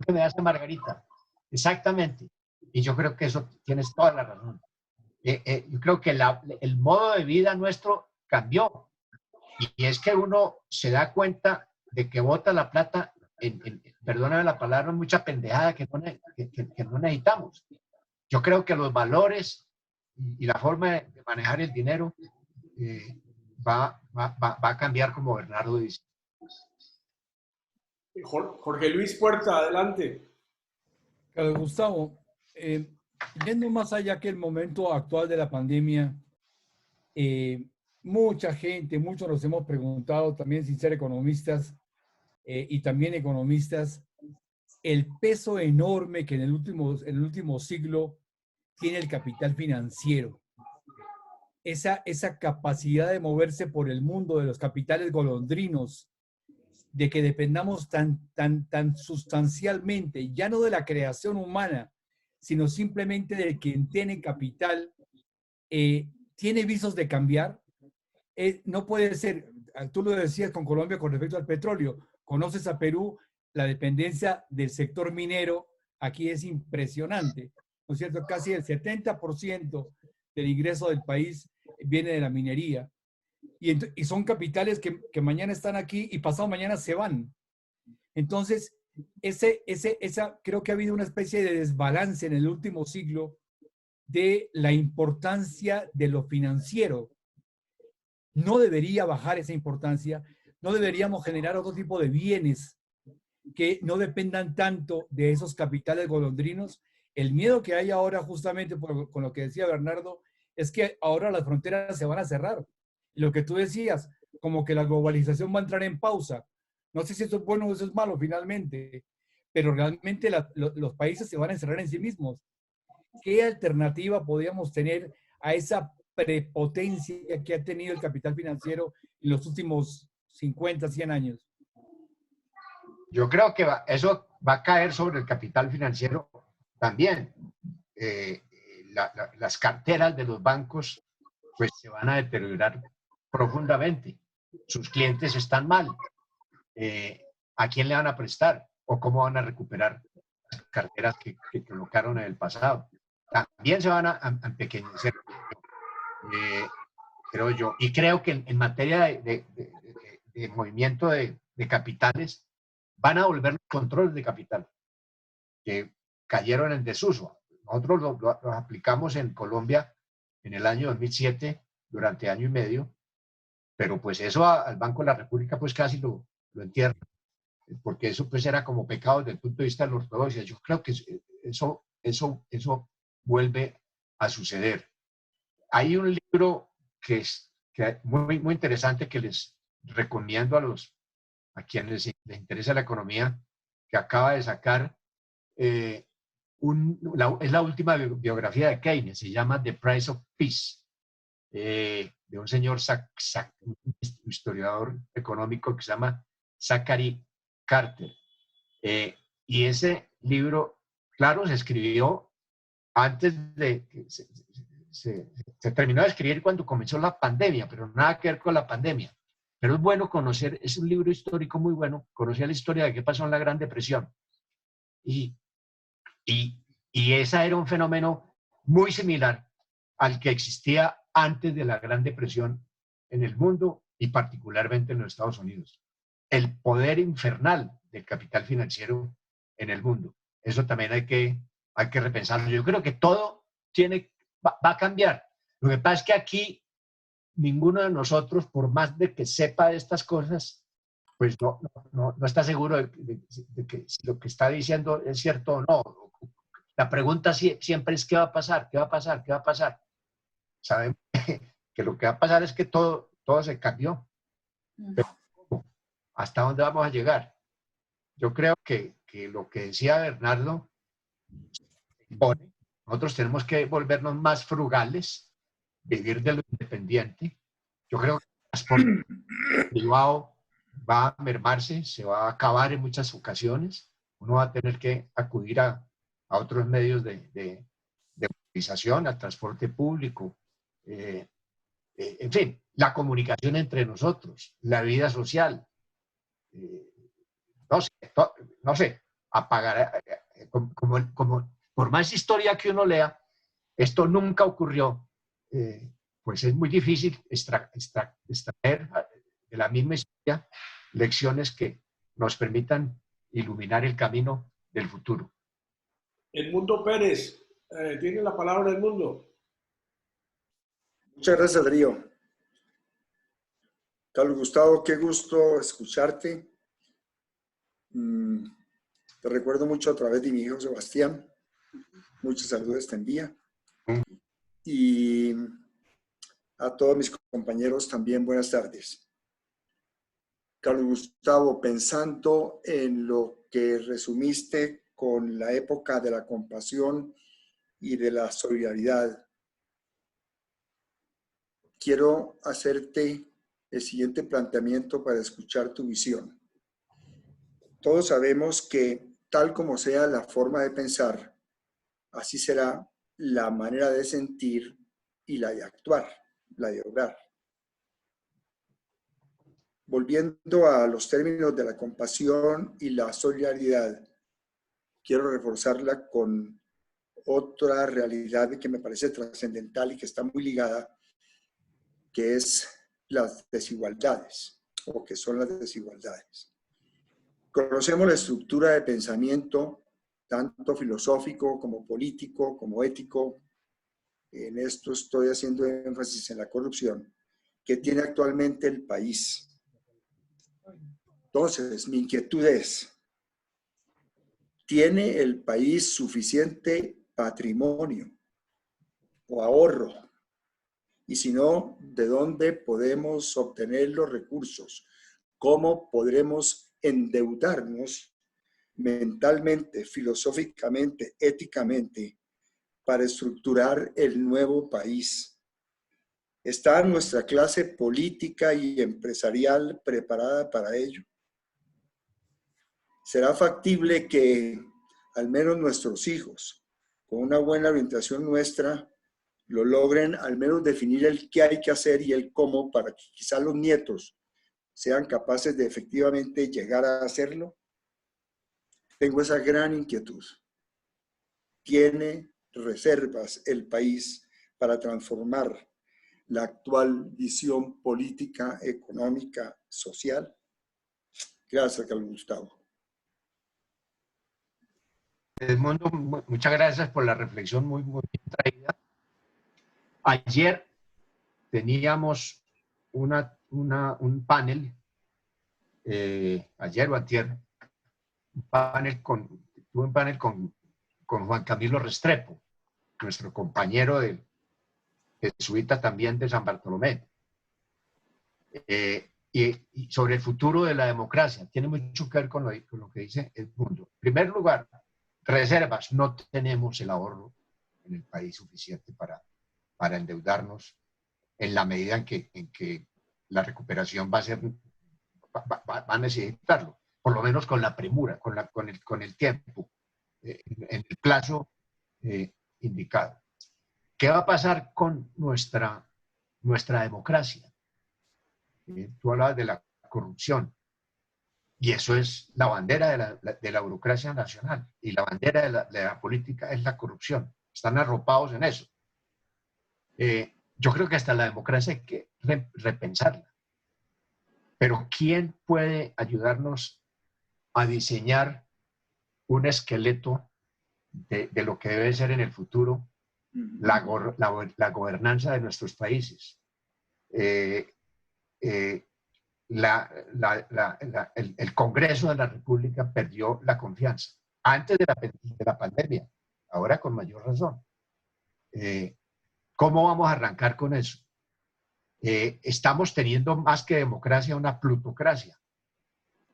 C: que me hace Margarita. Exactamente. Y yo creo que eso tienes toda la razón. Yo creo que el modo de vida nuestro cambió. Y es que uno se da cuenta de que bota la plata perdóname la palabra, mucha pendejada que no necesitamos. Yo creo que los valores y la forma de manejar el dinero va a cambiar, como Bernardo dice.
A: Jorge Luis Puerta, adelante.
B: Carlos Gustavo, yendo más allá que el momento actual de la pandemia, mucha gente, muchos nos hemos preguntado, también sin ser economistas y también economistas, el peso enorme que en el último siglo tiene el capital financiero. Esa capacidad de moverse por el mundo de los capitales golondrinos, de que dependamos tan sustancialmente, ya no de la creación humana, sino simplemente de quien tiene capital, tiene visos de cambiar. No puede ser, tú lo decías con Colombia con respecto al petróleo, conoces a Perú, la dependencia del sector minero aquí es impresionante, ¿no es cierto? Casi el 70% del ingreso del país viene de la minería. Y son capitales que mañana están aquí y pasado mañana se van. Entonces, creo que ha habido una especie de desbalance en el último siglo de la importancia de lo financiero. No debería bajar esa importancia, no deberíamos generar otro tipo de bienes que no dependan tanto de esos capitales golondrinos. El miedo que hay ahora, justamente con lo que decía Bernardo, es que ahora las fronteras se van a cerrar. Y lo que tú decías, como que la globalización va a entrar en pausa. No sé si eso es bueno o eso es malo finalmente, pero realmente los países se van a encerrar en sí mismos. ¿Qué alternativa podríamos tener a esa prepotencia que ha tenido el capital financiero en los últimos 50, 100 años?
C: Yo creo que eso va a caer sobre el capital financiero también. Las carteras de los bancos pues se van a deteriorar profundamente. Sus clientes están mal. ¿A quién le van a prestar? ¿O cómo van a recuperar las carteras que colocaron en el pasado? También se van a empequeñecer, creo yo. Y creo que en materia de movimiento de capitales, van a volver los controles de capital, que cayeron en desuso. Nosotros los aplicamos en Colombia en el año 2007, durante año y medio, pero pues eso al Banco de la República pues casi lo entierra, porque eso pues era como pecado desde el punto de vista de la ortodoxia. Yo creo que eso vuelve a suceder. Hay un libro que es muy, muy interesante que les recomiendo a quienes les interesa la economía, que acaba de sacar, es la última biografía de Keynes, se llama The Price of Peace. de un señor un historiador económico que se llama Zachary Carter. Y ese libro, claro, se escribió antes de... Se terminó de escribir cuando comenzó la pandemia, pero nada que ver con la pandemia. Pero es bueno conocer, es un libro histórico muy bueno, conocer la historia de qué pasó en la Gran Depresión. Y ese era un fenómeno muy similar al que existía antes de la Gran Depresión en el mundo y particularmente en los Estados Unidos. El poder infernal del capital financiero en el mundo. Eso también hay que repensarlo. Yo creo que todo va a cambiar. Lo que pasa es que aquí ninguno de nosotros, por más de que sepa de estas cosas, pues no está seguro de que si lo que está diciendo es cierto o no. La pregunta siempre es ¿qué va a pasar? ¿Qué va a pasar? ¿Qué va a pasar? Sabemos que lo que va a pasar es que todo se cambió. Pero ¿hasta dónde vamos a llegar? Yo creo que lo que decía Bernardo, nosotros tenemos que volvernos más frugales, vivir de lo independiente. Yo creo que el transporte privado va a mermarse, se va a acabar en muchas ocasiones. Uno va a tener que acudir a otros medios de movilización, al transporte público, en fin, la comunicación entre nosotros, la vida social. No sé, apagar, como por más historia que uno lea, esto nunca ocurrió, pues es muy difícil extraer de la misma historia lecciones que nos permitan iluminar el camino del futuro.
A: Edmundo Pérez, tiene la palabra Edmundo.
G: Muchas gracias, Darío. Carlos Gustavo, qué gusto escucharte. Te recuerdo mucho a través de mi hijo Sebastián. Muchos saludos te envía. Y a todos mis compañeros también buenas tardes. Carlos Gustavo, pensando en lo que resumiste con la época de la compasión y de la solidaridad, quiero hacerte el siguiente planteamiento para escuchar tu visión. Todos sabemos que tal como sea la forma de pensar, así será la manera de sentir y la de actuar, la de obrar. Volviendo a los términos de la compasión y la solidaridad, quiero reforzarla con otra realidad que me parece trascendental y que está muy ligada, que es las desigualdades, o que son las desigualdades. Conocemos la estructura de pensamiento, tanto filosófico como político, como ético. En esto estoy haciendo énfasis en la corrupción que tiene actualmente el país. Entonces, mi inquietud es, ¿tiene el país suficiente patrimonio o ahorro? Y si no, ¿de dónde podemos obtener los recursos? ¿Cómo podremos endeudarnos mentalmente, filosóficamente, éticamente, para estructurar el nuevo país? ¿Está nuestra clase política y empresarial preparada para ello? ¿Será factible que al menos nuestros hijos, con una buena orientación nuestra, lo logren al menos definir el qué hay que hacer y el cómo para que quizá los nietos sean capaces de efectivamente llegar a hacerlo? Tengo esa gran inquietud. ¿Tiene reservas el país para transformar la actual visión política, económica, social? Gracias, Carlos Gustavo.
C: Edmundo, muchas gracias por la reflexión muy bien traída. Ayer teníamos un panel, ayer o antier, tuve un panel con Juan Camilo Restrepo, nuestro compañero jesuita también de San Bartolomé, y sobre el futuro de la democracia. Tiene mucho que ver con lo que dice Edmundo. En primer lugar, reservas. No tenemos el ahorro en el país suficiente para endeudarnos en la medida en que la recuperación va a necesitarlo, por lo menos con la premura, con el tiempo, en el plazo indicado. ¿Qué va a pasar con nuestra democracia? Tú hablabas de la corrupción, y eso es la bandera de la burocracia nacional, y la bandera de la política es la corrupción. Están arropados en eso. Yo creo que hasta la democracia hay que repensarla. Pero ¿quién puede ayudarnos a diseñar un esqueleto de lo que debe ser en el futuro la gobernanza de nuestros países? El Congreso de la República perdió la confianza antes de la pandemia, ahora con mayor razón. ¿Cómo vamos a arrancar con eso? Estamos teniendo más que democracia una plutocracia,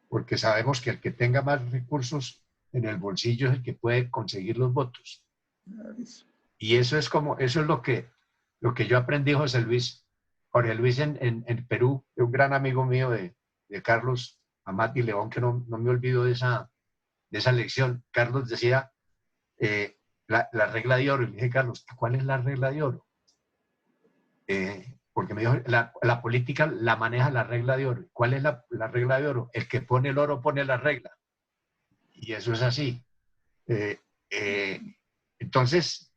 C: porque sabemos que el que tenga más recursos en el bolsillo es el que puede conseguir los votos. Y eso es lo que yo aprendí, Jorge Luis en Perú, de un gran amigo mío de Carlos Amati León, que no me olvido de esa lección. Carlos decía la regla de oro, y le dije, Carlos, ¿cuál es la regla de oro? Porque me dijo, la política la maneja la regla de oro. ¿Cuál es la regla de oro? El que pone el oro pone la regla. Y eso es así. Entonces,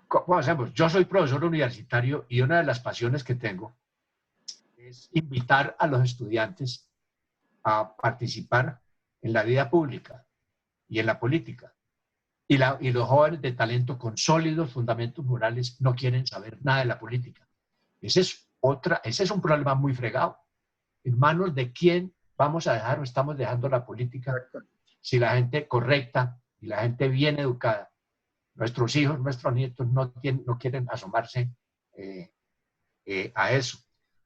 C: ¿cómo hacemos? Yo soy profesor universitario y una de las pasiones que tengo es invitar a los estudiantes a participar en la vida pública y en la política. Y los jóvenes de talento con sólidos fundamentos morales no quieren saber nada de la política. Ese es un problema muy fregado. ¿En manos de quién vamos a dejar o estamos dejando la política? Si la gente correcta y la gente bien educada, nuestros hijos, nuestros nietos no quieren asomarse a eso.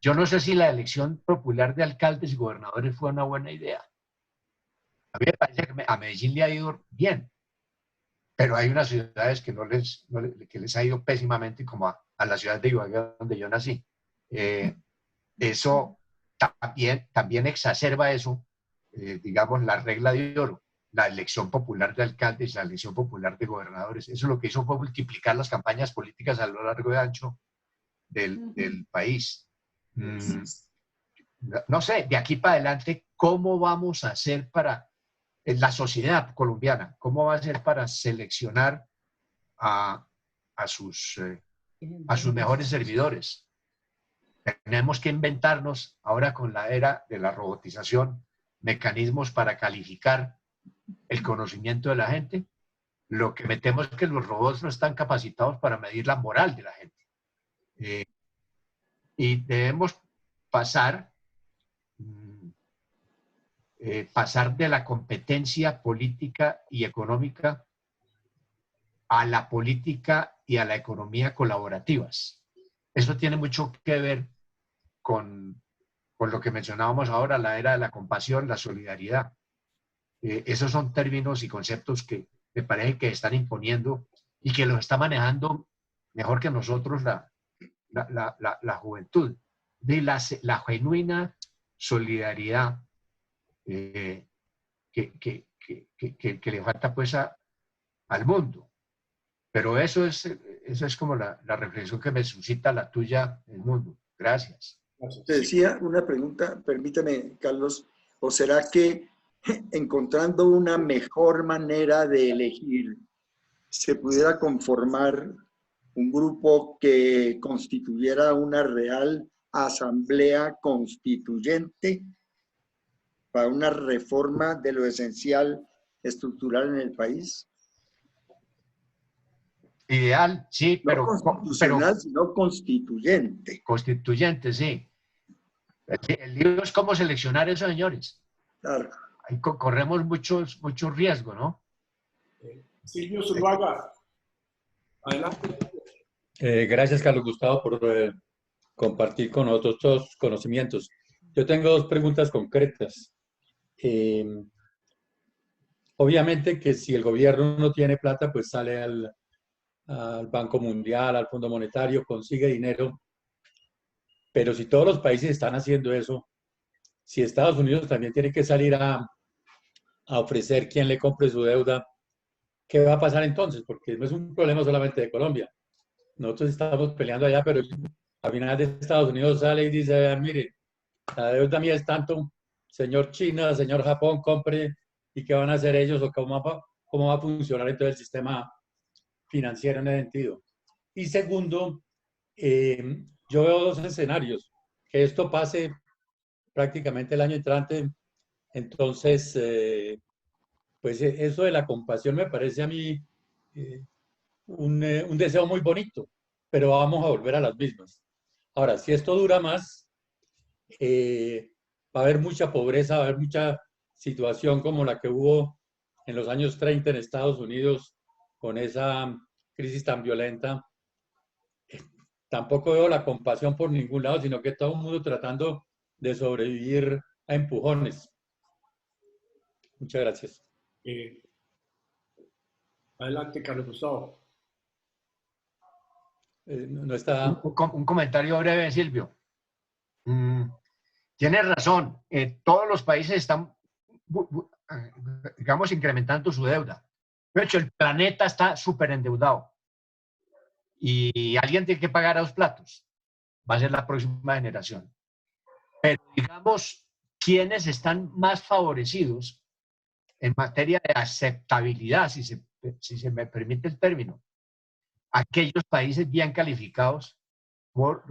C: Yo no sé si la elección popular de alcaldes y gobernadores fue una buena idea. A mí me parece que a Medellín le ha ido bien, pero hay unas ciudades que les ha ido pésimamente, como a la ciudad de Ibagué, donde yo nací. Eso también exacerba eso, digamos, la regla de oro, la elección popular de alcaldes, la elección popular de gobernadores. Eso lo que hizo fue multiplicar las campañas políticas a lo largo y ancho del país. No sé, de aquí para adelante, ¿cómo vamos a hacer para la sociedad colombiana? ¿Cómo va a ser para seleccionar a sus mejores servidores? Tenemos que inventarnos, ahora con la era de la robotización, mecanismos para calificar el conocimiento de la gente. Lo que metemos es que los robots no están capacitados para medir la moral de la gente. Y debemos pasar de la competencia política y económica a la política y a la economía colaborativas. Eso tiene mucho que ver con lo que mencionábamos ahora, la era de la compasión, la solidaridad. Esos son términos y conceptos que me parece que están imponiendo y que los está manejando mejor que nosotros la juventud. De la genuina solidaridad que le falta pues al mundo. Pero eso es como la reflexión que me suscita la tuya, el mundo. Gracias.
G: Te decía una pregunta, permítame, Carlos, ¿o será que encontrando una mejor manera de elegir, se pudiera conformar un grupo que constituyera una real asamblea constituyente para una reforma de lo esencial estructural en el país?
C: Ideal, sí,
G: no constitucional, sino constituyente.
C: Constituyente, sí. El libro es cómo seleccionar eso, señores.
G: Claro.
C: Ahí corremos muchos riesgos, ¿no?
A: Silvio Zuluaga, adelante.
B: Gracias, Carlos Gustavo, por compartir con nosotros todos sus conocimientos. Yo tengo dos preguntas concretas. Obviamente que si el gobierno no tiene plata, pues sale al Banco Mundial, al Fondo Monetario, consigue dinero Pero si todos los países están haciendo eso, si Estados Unidos también tiene que salir a ofrecer quien le compre su deuda, ¿qué va a pasar entonces? Porque no es un problema solamente de Colombia. Nosotros estamos peleando allá, pero al final de Estados Unidos sale y dice, vean, mire, la deuda mía es tanto, señor China, señor Japón, compre, ¿y qué van a hacer ellos o cómo va a funcionar entonces el sistema financiero en ese sentido? Y segundo, yo veo dos escenarios, que esto pase prácticamente el año entrante, entonces, pues eso de la compasión me parece a mí un deseo muy bonito, pero vamos a volver a las mismas. Ahora, si esto dura más, va a haber mucha pobreza, va a haber mucha situación como la que hubo en los años 30 en Estados Unidos con esa crisis tan violenta. Tampoco veo la compasión por ningún lado, sino que todo el mundo tratando de sobrevivir a empujones. Muchas gracias.
A: Adelante, Carlos Gustavo.
B: No está...
C: Un comentario breve, Silvio. Tienes razón. Todos los países están, digamos, incrementando su deuda. De hecho, el planeta está súper endeudado. Y alguien tiene que pagar a los platos. Va a ser la próxima generación. Pero, digamos, ¿quiénes están más favorecidos en materia de aceptabilidad, si se me permite el término? Aquellos países bien calificados por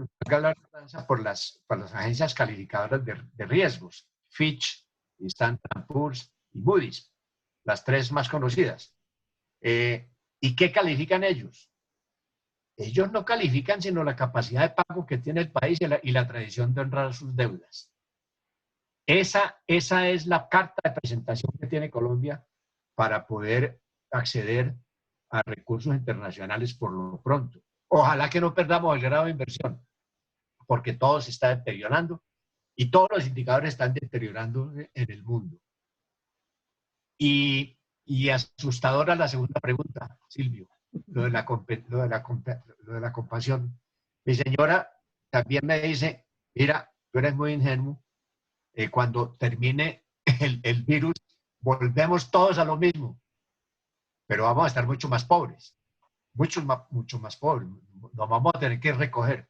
C: las agencias calificadoras de riesgos, Fitch, Standard & Poor's y Moody's, las tres más conocidas. ¿Y qué califican ellos? Ellos no califican sino la capacidad de pago que tiene el país y la tradición de honrar sus deudas. Esa es la carta de presentación que tiene Colombia para poder acceder a recursos internacionales por lo pronto. Ojalá que no perdamos el grado de inversión, porque todo se está deteriorando y todos los indicadores están deteriorando en el mundo. Y asustadora la segunda pregunta, Silvio, lo de la compasión. Mi señora también me dice, mira, tú eres muy ingenuo, cuando termine el virus volvemos todos a lo mismo, pero vamos a estar mucho más pobres, mucho más pobres, nos vamos a tener que recoger.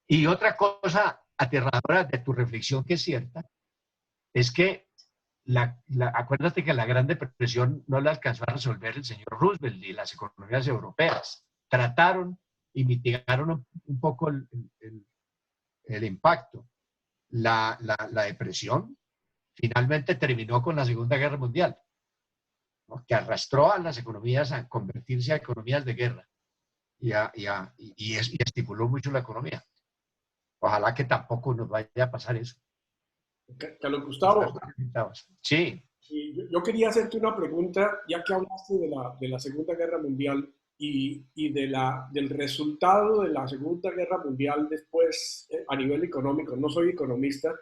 C: Y otra cosa aterradora de tu reflexión que es cierta, es que acuérdate que la Gran Depresión no la alcanzó a resolver el señor Roosevelt y las economías europeas. Trataron y mitigaron un poco el impacto. La depresión finalmente terminó con la Segunda Guerra Mundial, ¿no? Que arrastró a las economías a convertirse a economías de guerra y estimuló mucho la economía. Ojalá que tampoco nos vaya a pasar eso.
A: Carlos Gustavo,
C: sí.
A: Yo quería hacerte una pregunta, ya que hablaste de la Segunda Guerra Mundial y del resultado de la Segunda Guerra Mundial después a nivel económico. No soy economista,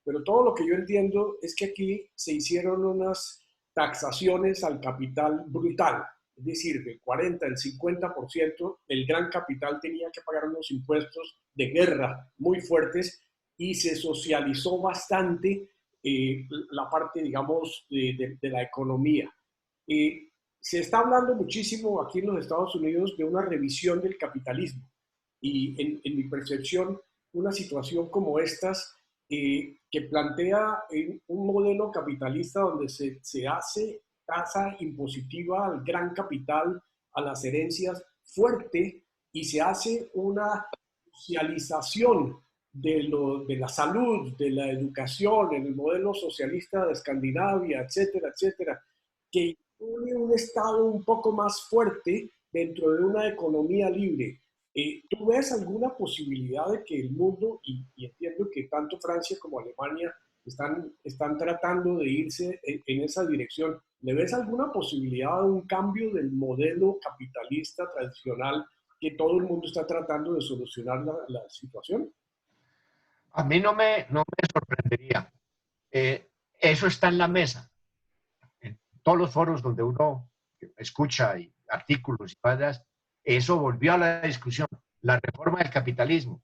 A: pero todo lo que yo entiendo es que aquí se hicieron unas taxaciones al capital brutal. Es decir, del 40 al 50%, el gran capital tenía que pagar unos impuestos de guerra muy fuertes y se socializó bastante la parte, digamos, de la economía. Se está hablando muchísimo aquí en los Estados Unidos de una revisión del capitalismo y en mi percepción, una situación como estas que plantea un modelo capitalista donde se hace tasa impositiva al gran capital, a las herencias fuerte y se hace una socialización de la salud, de la educación, en el modelo socialista de Escandinavia, etcétera, etcétera, que incluye un Estado un poco más fuerte dentro de una economía libre. ¿Tú ves alguna posibilidad de que el mundo, y entiendo que tanto Francia como Alemania están tratando de irse en esa dirección, ¿le ves alguna posibilidad de un cambio del modelo capitalista tradicional que todo el mundo está tratando de solucionar la situación?
C: A mí no me sorprendería. Eso está en la mesa. En todos los foros donde uno escucha y artículos y cosas, eso volvió a la discusión. La reforma del capitalismo.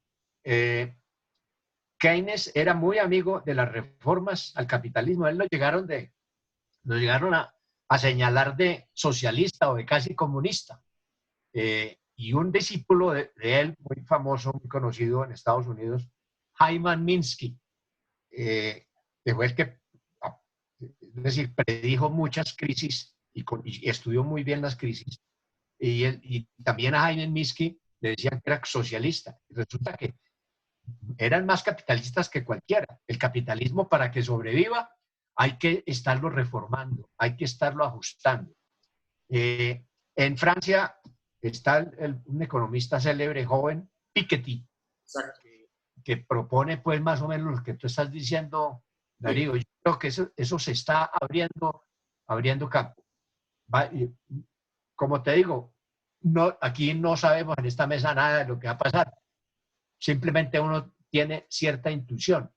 C: Keynes era muy amigo de las reformas al capitalismo. Él lo llegaron a señalar de socialista o de casi comunista. Y un discípulo de él, muy famoso, muy conocido en Estados Unidos, Hyman Minsky, que fue el que, es decir, predijo muchas crisis y estudió muy bien las crisis. Y también a Hyman Minsky le decían que era socialista. Y resulta que eran más capitalistas que cualquiera. El capitalismo, para que sobreviva, hay que estarlo reformando, hay que estarlo ajustando. En Francia está un economista célebre, joven, Piketty, que propone pues más o menos lo que tú estás diciendo, Darío. Yo creo que eso se está abriendo campo. Como te digo, aquí no sabemos en esta mesa nada de lo que va a pasar. Simplemente uno tiene cierta intuición.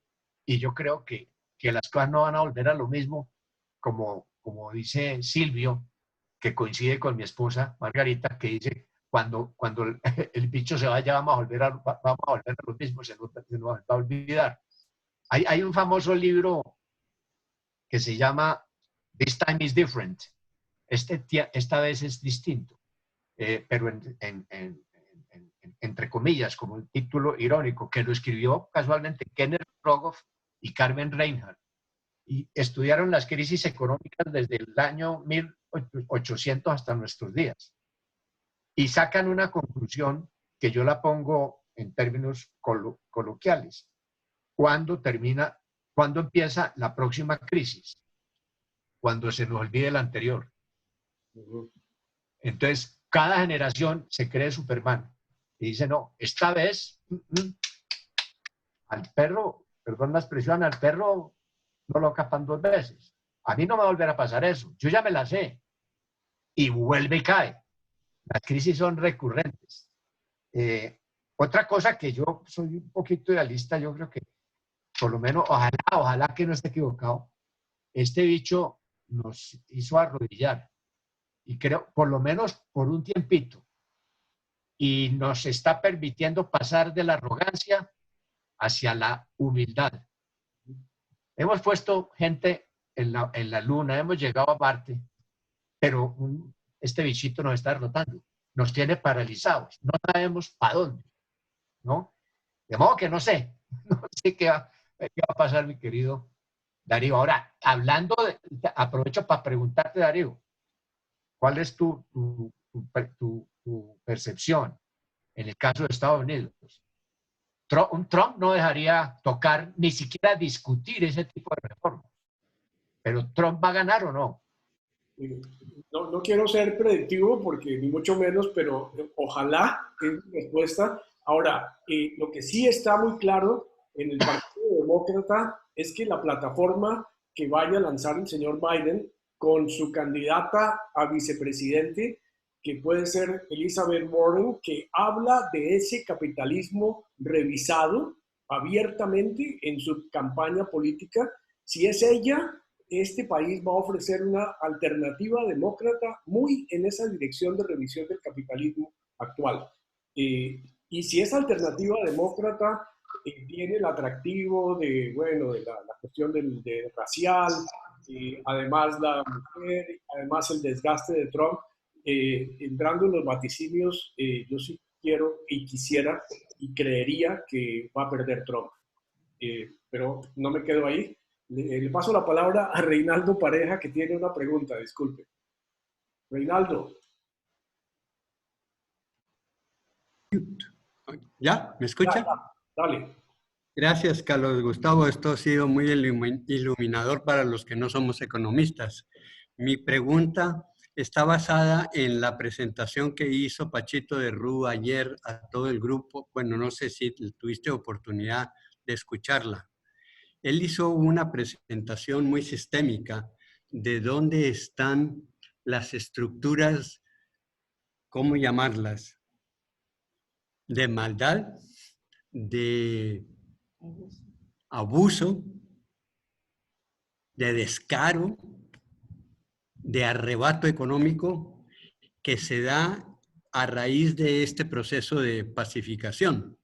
C: Y yo creo que las cosas no van a volver a lo mismo, como dice Silvio, que coincide con mi esposa Margarita, que dice, cuando el bicho se vaya, vamos a volver a lo mismo, se nos va a olvidar. Hay un famoso libro que se llama This Time is Different. Esta vez es distinto, pero entre comillas, como un título irónico, que lo escribió casualmente Kenneth Rogoff y Carmen Reinhardt. Y estudiaron las crisis económicas desde el año 1800 hasta nuestros días. Y sacan una conclusión que yo la pongo en términos coloquiales. ¿Cuándo empieza la próxima crisis? Cuando se nos olvide la anterior. Entonces, cada generación se cree Superman y dice, no, esta vez al perro, perdón la expresión, al perro no lo capan 2 veces. A mí no me va a volver a pasar eso. Yo ya me la sé. Y vuelve y cae. Las crisis son recurrentes. Otra cosa que yo soy un poquito idealista, yo creo que por lo menos, ojalá que no esté equivocado, este bicho nos hizo arrodillar. Y creo, por lo menos por un tiempito. Y nos está permitiendo pasar de la arrogancia hacia la humildad. Hemos puesto gente en la luna, hemos llegado a Marte, pero este bichito nos está derrotando, nos tiene paralizados, no sabemos para dónde, ¿no? De modo que no sé qué va a pasar, mi querido Darío. Ahora, aprovecho para preguntarte, Darío, ¿cuál es tu percepción en el caso de Estados Unidos? Trump no dejaría tocar, ni siquiera discutir ese tipo de reformas. ¿Pero Trump va a ganar o no?
A: No quiero ser predictivo porque ni mucho menos, pero ojalá es mi respuesta. Ahora, lo que sí está muy claro en el Partido Demócrata es que la plataforma que vaya a lanzar el señor Biden con su candidata a vicepresidente, que puede ser Elizabeth Warren, que habla de ese capitalismo revisado abiertamente en su campaña política. Si es ella, este país va a ofrecer una alternativa demócrata muy en esa dirección de revisión del capitalismo actual. Y si esa alternativa demócrata tiene el atractivo de la cuestión de racial, además la mujer, además el desgaste de Trump, entrando en los vaticinios, yo sí quiero y quisiera y creería que va a perder Trump. Pero no me quedo ahí. Le paso la palabra a Reinaldo Pareja, que tiene una pregunta, disculpe. Reinaldo.
H: ¿Ya? ¿Me escucha?
A: Dale.
H: Gracias, Carlos Gustavo. Esto ha sido muy iluminador para los que no somos economistas. Mi pregunta está basada en la presentación que hizo Pachito de Rú ayer a todo el grupo. Bueno, no sé si tuviste oportunidad de escucharla. Él hizo una presentación muy sistémica de dónde están las estructuras, ¿cómo llamarlas? De maldad, de abuso, de descaro, de arrebato económico que se da a raíz de este proceso de pacificación.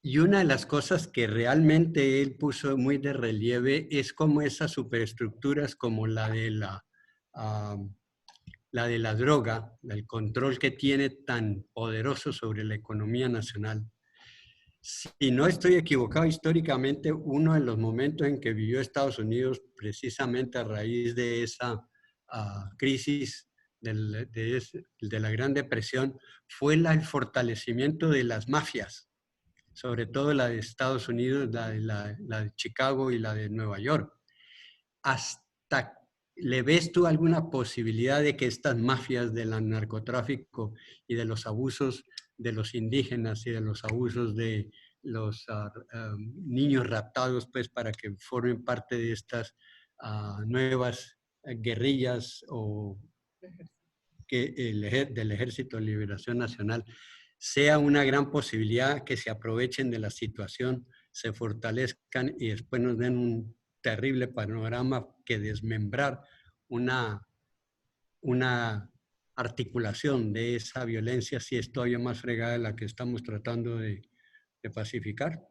H: Y una de las cosas que realmente él puso muy de relieve es cómo esas superestructuras como la de la droga, el control que tiene tan poderoso sobre la economía nacional. Si no estoy equivocado, históricamente uno de los momentos en que vivió Estados Unidos precisamente a raíz de esa crisis de la Gran Depresión fue el fortalecimiento de las mafias, sobre todo la de Estados Unidos, la de Chicago y la de Nueva York. ¿Hasta le ves tú alguna posibilidad de que estas mafias del narcotráfico y de los abusos de los indígenas y de los abusos de los niños raptados, pues para que formen parte de estas nuevas guerrillas o del Ejército de Liberación Nacional, sea una gran posibilidad que se aprovechen de la situación, se fortalezcan y después nos den un terrible panorama que desmembrar una articulación de esa violencia si es todavía más fregada de la que estamos tratando de pacificar?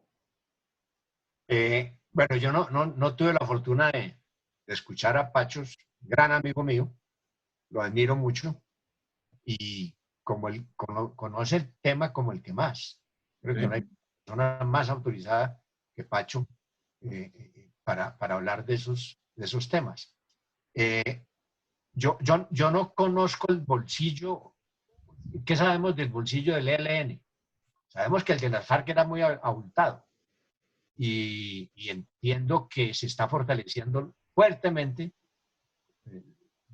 C: Bueno, yo no tuve la fortuna de escuchar a Pachos, gran amigo mío, lo admiro mucho, y como él conoce el tema como el que más. Creo que no hay persona más autorizada que Pacho para hablar de esos temas. Yo no conozco el bolsillo. ¿Qué sabemos del bolsillo del ELN? Sabemos que el de las FARC era muy abultado y entiendo que se está fortaleciendo fuertemente,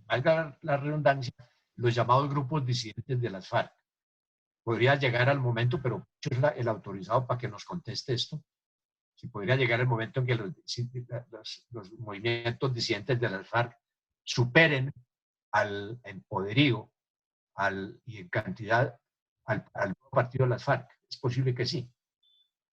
C: valga la redundancia, los llamados grupos disidentes de las FARC. Podría llegar al momento, pero es el autorizado para que nos conteste esto, si podría llegar el momento en que los movimientos disidentes de las FARC superen en poderío y en cantidad al partido de las FARC. Es posible que sí.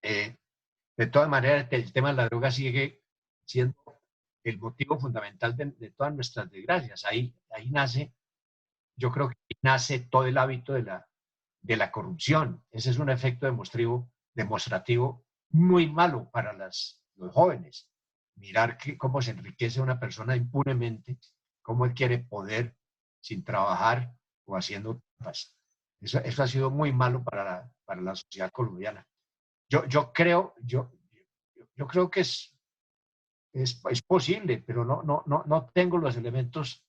C: De todas maneras, el tema de la droga sigue siendo el motivo fundamental de todas nuestras desgracias. Ahí nace, yo creo que nace todo el hábito de la corrupción. Ese es un efecto demostrativo muy malo para los jóvenes. Mirar cómo se enriquece una persona impunemente, cómo él quiere poder sin trabajar o haciendo trampas. Eso ha sido muy malo para la sociedad colombiana. Yo creo que es posible, pero no tengo los elementos.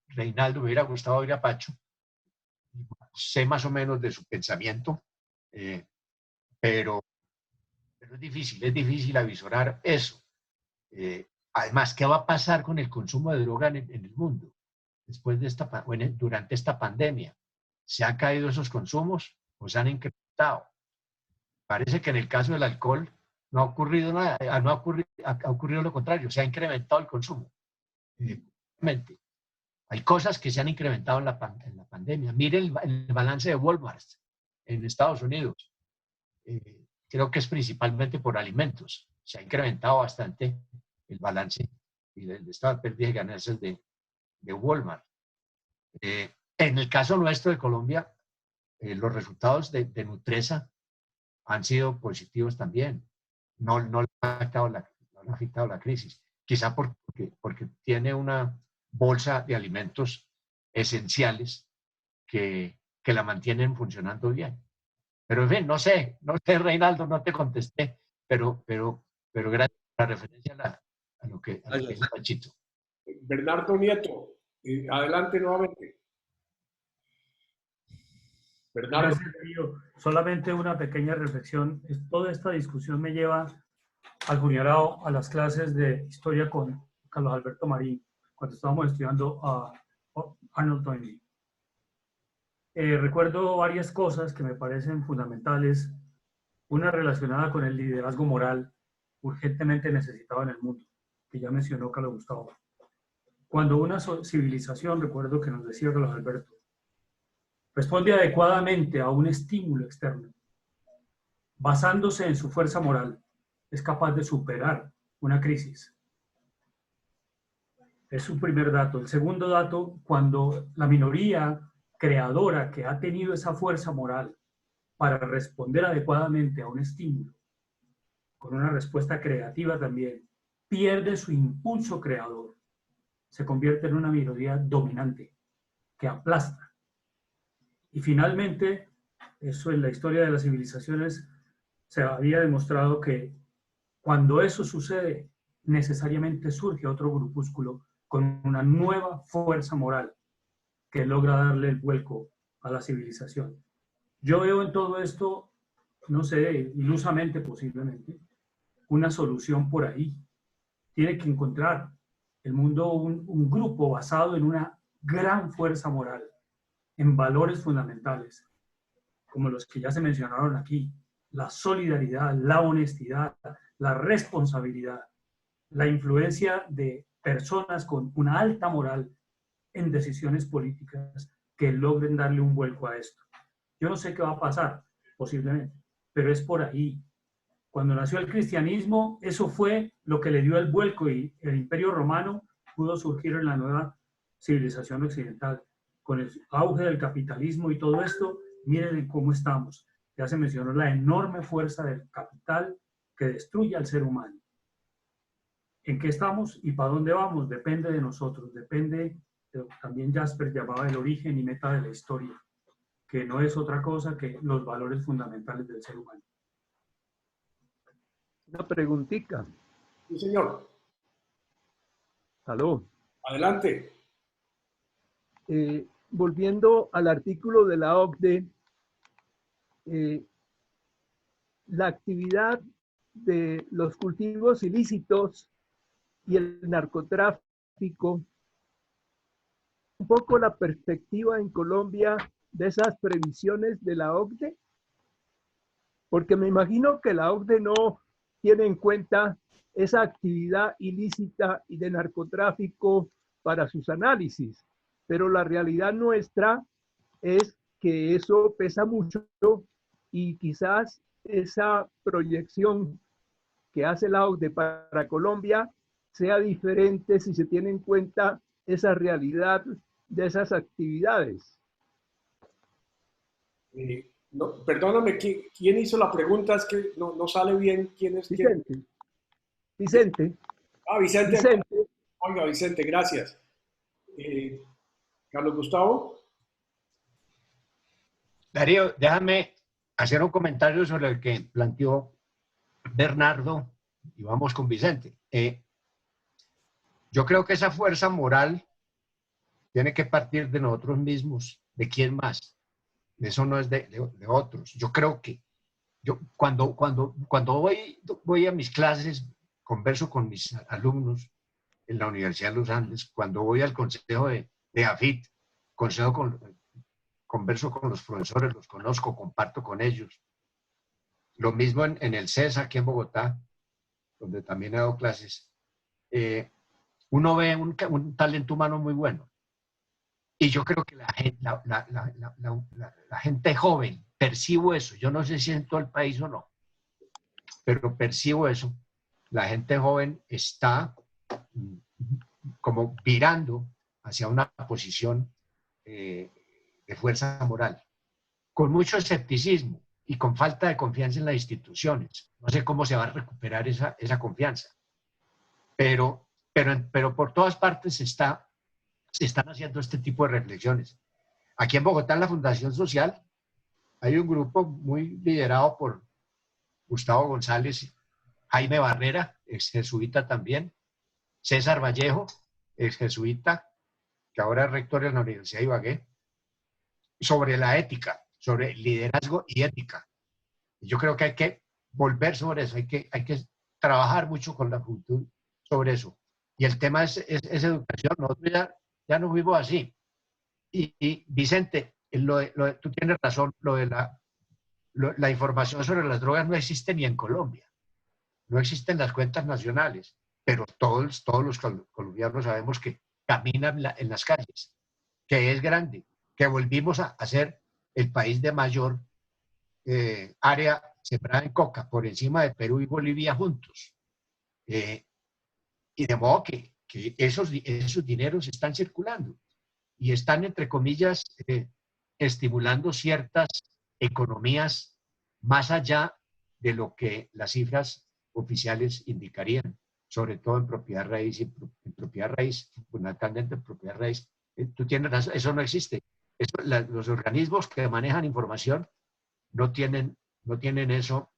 C: Reinaldo, me hubiera gustado oír a Pacho. Sé más o menos de su pensamiento, pero es difícil avisorar eso. Además, ¿qué va a pasar con el consumo de droga en el mundo después de durante esta pandemia? ¿Se han caído esos consumos o se han incrementado? Parece que en el caso del alcohol no ha ocurrido nada, ha ocurrido lo contrario, se ha incrementado el consumo. Hay cosas que se han incrementado en la pandemia. Miren el balance de Walmart en Estados Unidos. Creo que es principalmente por alimentos. Se ha incrementado bastante el balance y el estado de pérdidas y ganancias de Walmart. En el caso nuestro de Colombia, los resultados de Nutresa han sido positivos también. No le ha afectado la crisis. Quizá porque tiene una bolsa de alimentos esenciales que la mantienen funcionando bien. Pero en fin, no sé, Reinaldo, no te contesté, pero gracias por la referencia a lo que dijo Pachito.
A: Bernardo Nieto, adelante nuevamente. Bernardo.
F: Gracias, Darío. Solamente una pequeña reflexión. Toda esta discusión me lleva al juniorado, a las clases de historia con Carlos Alberto Marín, cuando estábamos estudiando a Arnold Toynbee. Recuerdo varias cosas que me parecen fundamentales. Una relacionada con el liderazgo moral urgentemente necesitado en el mundo, que ya mencionó Carlos Gustavo. Cuando una civilización, recuerdo que nos decía Carlos Alberto, responde adecuadamente a un estímulo externo, basándose en su fuerza moral, es capaz de superar una crisis. Es un primer dato. El segundo dato, cuando la minoría creadora que ha tenido esa fuerza moral para responder adecuadamente a un estímulo, con una respuesta creativa también, pierde su impulso creador, se convierte en una minoría dominante que aplasta. Y finalmente, eso en la historia de las civilizaciones se había demostrado que cuando eso sucede, necesariamente surge otro grupúsculo con una nueva fuerza moral que logra darle el vuelco a la civilización. Yo veo en todo esto, no sé, ilusamente posiblemente, una solución por ahí. Tiene que encontrar el mundo un grupo basado en una gran fuerza moral, en valores fundamentales, como los que ya se mencionaron aquí: la solidaridad, la honestidad, la responsabilidad, la influencia de personas con una alta moral en decisiones políticas que logren darle un vuelco a esto. Yo no sé qué va a pasar, posiblemente, pero es por ahí. Cuando nació el cristianismo, eso fue lo que le dio el vuelco, y el Imperio Romano pudo surgir en la nueva civilización occidental. Con el auge del capitalismo y todo esto, miren cómo estamos. Ya se mencionó la enorme fuerza del capital que destruye al ser humano. ¿En qué estamos y para dónde vamos? Depende de nosotros, depende de lo que también Jasper llamaba el origen y meta de la historia, que no es otra cosa que los valores fundamentales del ser humano.
I: Una preguntita.
A: Sí, señor.
I: Aló.
A: Adelante.
I: Volviendo al artículo de la OCDE, la actividad de los cultivos ilícitos y el narcotráfico, un poco la perspectiva en Colombia de esas previsiones de la OCDE, porque me imagino que la OCDE no tiene en cuenta esa actividad ilícita y de narcotráfico para sus análisis, pero la realidad nuestra es que eso pesa mucho y quizás esa proyección que hace la OCDE para Colombia sea diferente si se tiene en cuenta esa realidad de esas actividades.
A: No, perdóname, ¿quién hizo la pregunta? Es que no sale bien quién es.
I: Vicente. Vicente.
A: Ah, Vicente.
I: Vicente.
A: Oiga, Vicente, gracias. Carlos Gustavo.
C: Darío, déjame hacer un comentario sobre el que planteó Bernardo y vamos con Vicente. Yo creo que esa fuerza moral tiene que partir de nosotros mismos. ¿De quién más? Eso no es de otros. Yo creo que yo cuando voy a mis clases, converso con mis alumnos en la Universidad de los Andes, cuando voy al consejo de AFIT, converso con los profesores, los conozco, comparto con ellos. Lo mismo en el CES aquí en Bogotá, donde también he dado clases. Uno ve un talento humano muy bueno. Y yo creo que la gente joven, percibo eso. Yo no sé si en todo el país o no, pero percibo eso. La gente joven está como virando hacia una posición de fuerza moral, con mucho escepticismo y con falta de confianza en las instituciones. No sé cómo se va a recuperar esa confianza. Pero por todas partes se están haciendo este tipo de reflexiones. Aquí en Bogotá, en la Fundación Social, hay un grupo muy liderado por Gustavo González, Jaime Barrera, ex jesuita también, César Vallejo, ex jesuita, que ahora es rector de la Universidad de Ibagué, sobre la ética, sobre liderazgo y ética. Yo creo que hay que volver sobre eso, hay que trabajar mucho con la juventud sobre eso. Y el tema es educación. Nosotros ya no vivimos así. Y Vicente, tú tienes razón, lo de la información sobre las drogas no existe ni en Colombia. No existen las cuentas nacionales, pero todos los colombianos sabemos que caminan en las calles, que es grande, que volvimos a ser el país de mayor área sembrada en coca, por encima de Perú y Bolivia juntos. Y de modo que esos dineros están circulando y están, entre comillas, estimulando ciertas economías más allá de lo que las cifras oficiales indicarían, sobre todo en propiedad raíz y en propiedad raíz, fundamentalmente en propiedad raíz. Tú tienes razón, eso no existe. Los organismos que manejan información no tienen eso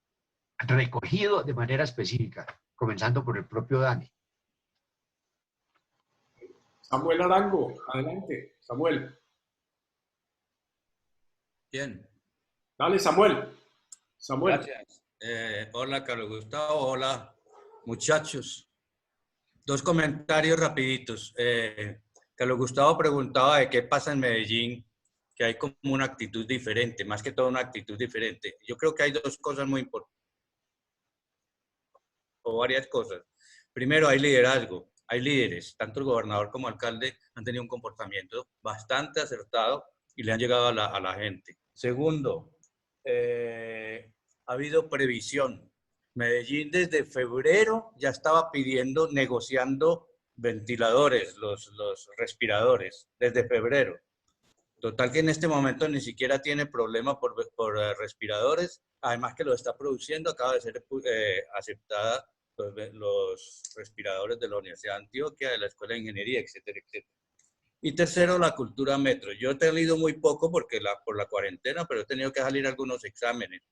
C: recogido de manera específica, comenzando por el propio DANE.
A: Samuel Arango, adelante, Samuel.
J: Bien.
A: Dale, Samuel. Samuel.
J: Gracias. Hola, Carlos Gustavo. Hola, muchachos. Dos comentarios rapiditos. Carlos Gustavo preguntaba de qué pasa en Medellín, que hay como una actitud diferente, más que todo una actitud diferente. Yo creo que hay dos cosas muy importantes, o varias cosas. Primero, hay liderazgo, hay líderes. Tanto el gobernador como el alcalde han tenido un comportamiento bastante acertado y le han llegado a la gente. Segundo, ha habido previsión. Medellín desde febrero ya estaba pidiendo, negociando ventiladores, los respiradores, desde febrero. Total que en este momento ni siquiera tiene problema por respiradores, además que lo está produciendo, acaba de ser aceptada los respiradores de la Universidad de Antioquia, de la Escuela de Ingeniería, etcétera, etcétera. Y tercero, la cultura metro. Yo he tenido muy poco por la cuarentena, pero he tenido que salir a algunos exámenes.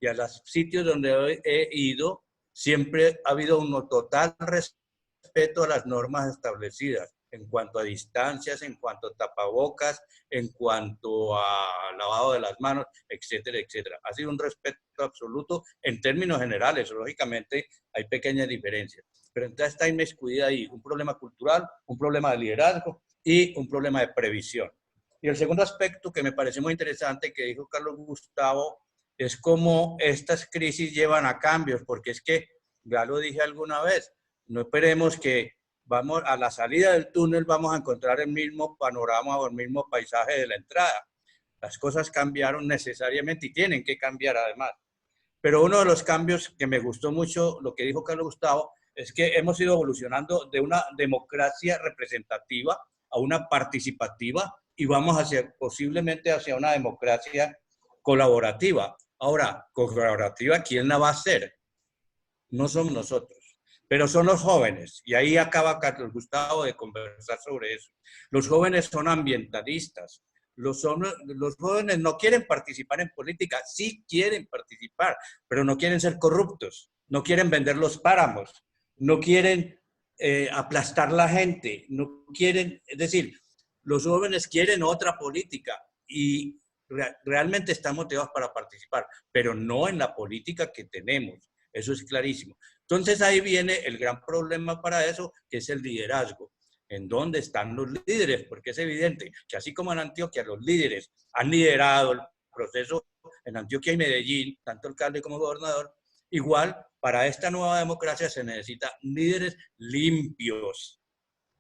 J: Y a los sitios donde he ido, siempre ha habido un total respeto a las normas establecidas en cuanto a distancias, en cuanto a tapabocas, en cuanto a lavado de las manos, etcétera, etcétera. Ha sido un respeto absoluto en términos generales. Lógicamente hay pequeñas diferencias, pero entonces está inmiscuida ahí un problema cultural, un problema de liderazgo y un problema de previsión. Y el segundo aspecto que me parece muy interesante que dijo Carlos Gustavo es cómo estas crisis llevan a cambios, porque es que, ya lo dije alguna vez, no esperemos que vamos a la salida del túnel vamos a encontrar el mismo panorama o el mismo paisaje de la entrada. Las cosas cambiaron necesariamente y tienen que cambiar además. Pero uno de los cambios que me gustó mucho, lo que dijo Carlos Gustavo, es que hemos ido evolucionando de una democracia representativa a una participativa y vamos posiblemente hacia una democracia colaborativa. Ahora, colaborativa, ¿quién la va a hacer? No somos nosotros, pero son los jóvenes. Y ahí acaba Carlos Gustavo de conversar sobre eso. Los jóvenes son ambientalistas. Los jóvenes no quieren participar en política, sí quieren participar, pero no quieren ser corruptos, no quieren vender los páramos, no quieren aplastar la gente, no quieren, es decir, los jóvenes quieren otra política y realmente están motivados para participar, pero no en la política que tenemos. Eso es clarísimo. Entonces ahí viene el gran problema para eso, que es el liderazgo. ¿En dónde están los líderes? Porque es evidente que así como en Antioquia los líderes han liderado el proceso en Antioquia y Medellín, tanto alcalde como gobernador, igual para esta nueva democracia se necesitan líderes limpios,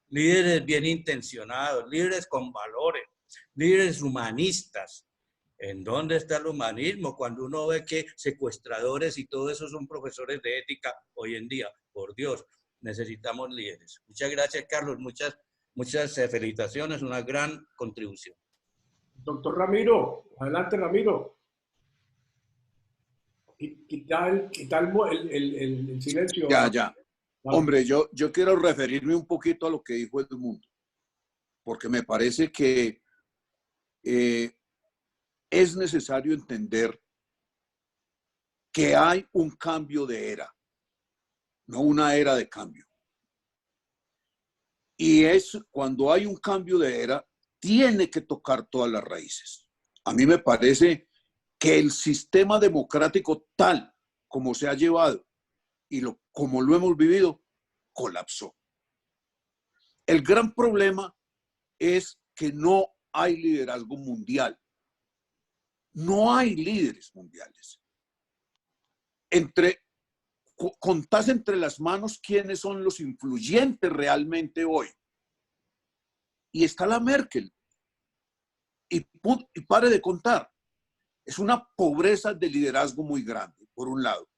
J: líderes bien intencionados, líderes con valores, líderes humanistas. ¿En dónde está el humanismo? Cuando uno ve que secuestradores y todo eso son profesores de ética hoy en día, por Dios, necesitamos líderes. Muchas gracias, Carlos, muchas felicitaciones, una gran contribución.
A: Doctor Ramiro, adelante, Ramiro. ¿Qué tal el silencio?
E: Ya. Hombre, yo quiero referirme un poquito a lo que dijo Edmundo, porque me parece que es necesario entender que hay un cambio de era, no una era de cambio. Y es cuando hay un cambio de era, tiene que tocar todas las raíces. A mí me parece que el sistema democrático tal como se ha llevado y como lo hemos vivido, colapsó. El gran problema es que no hay liderazgo mundial. No hay líderes mundiales. Contás entre las manos quiénes son los influyentes realmente hoy. Y está la Merkel. Y pare de contar. Es una pobreza de liderazgo muy grande, por un lado.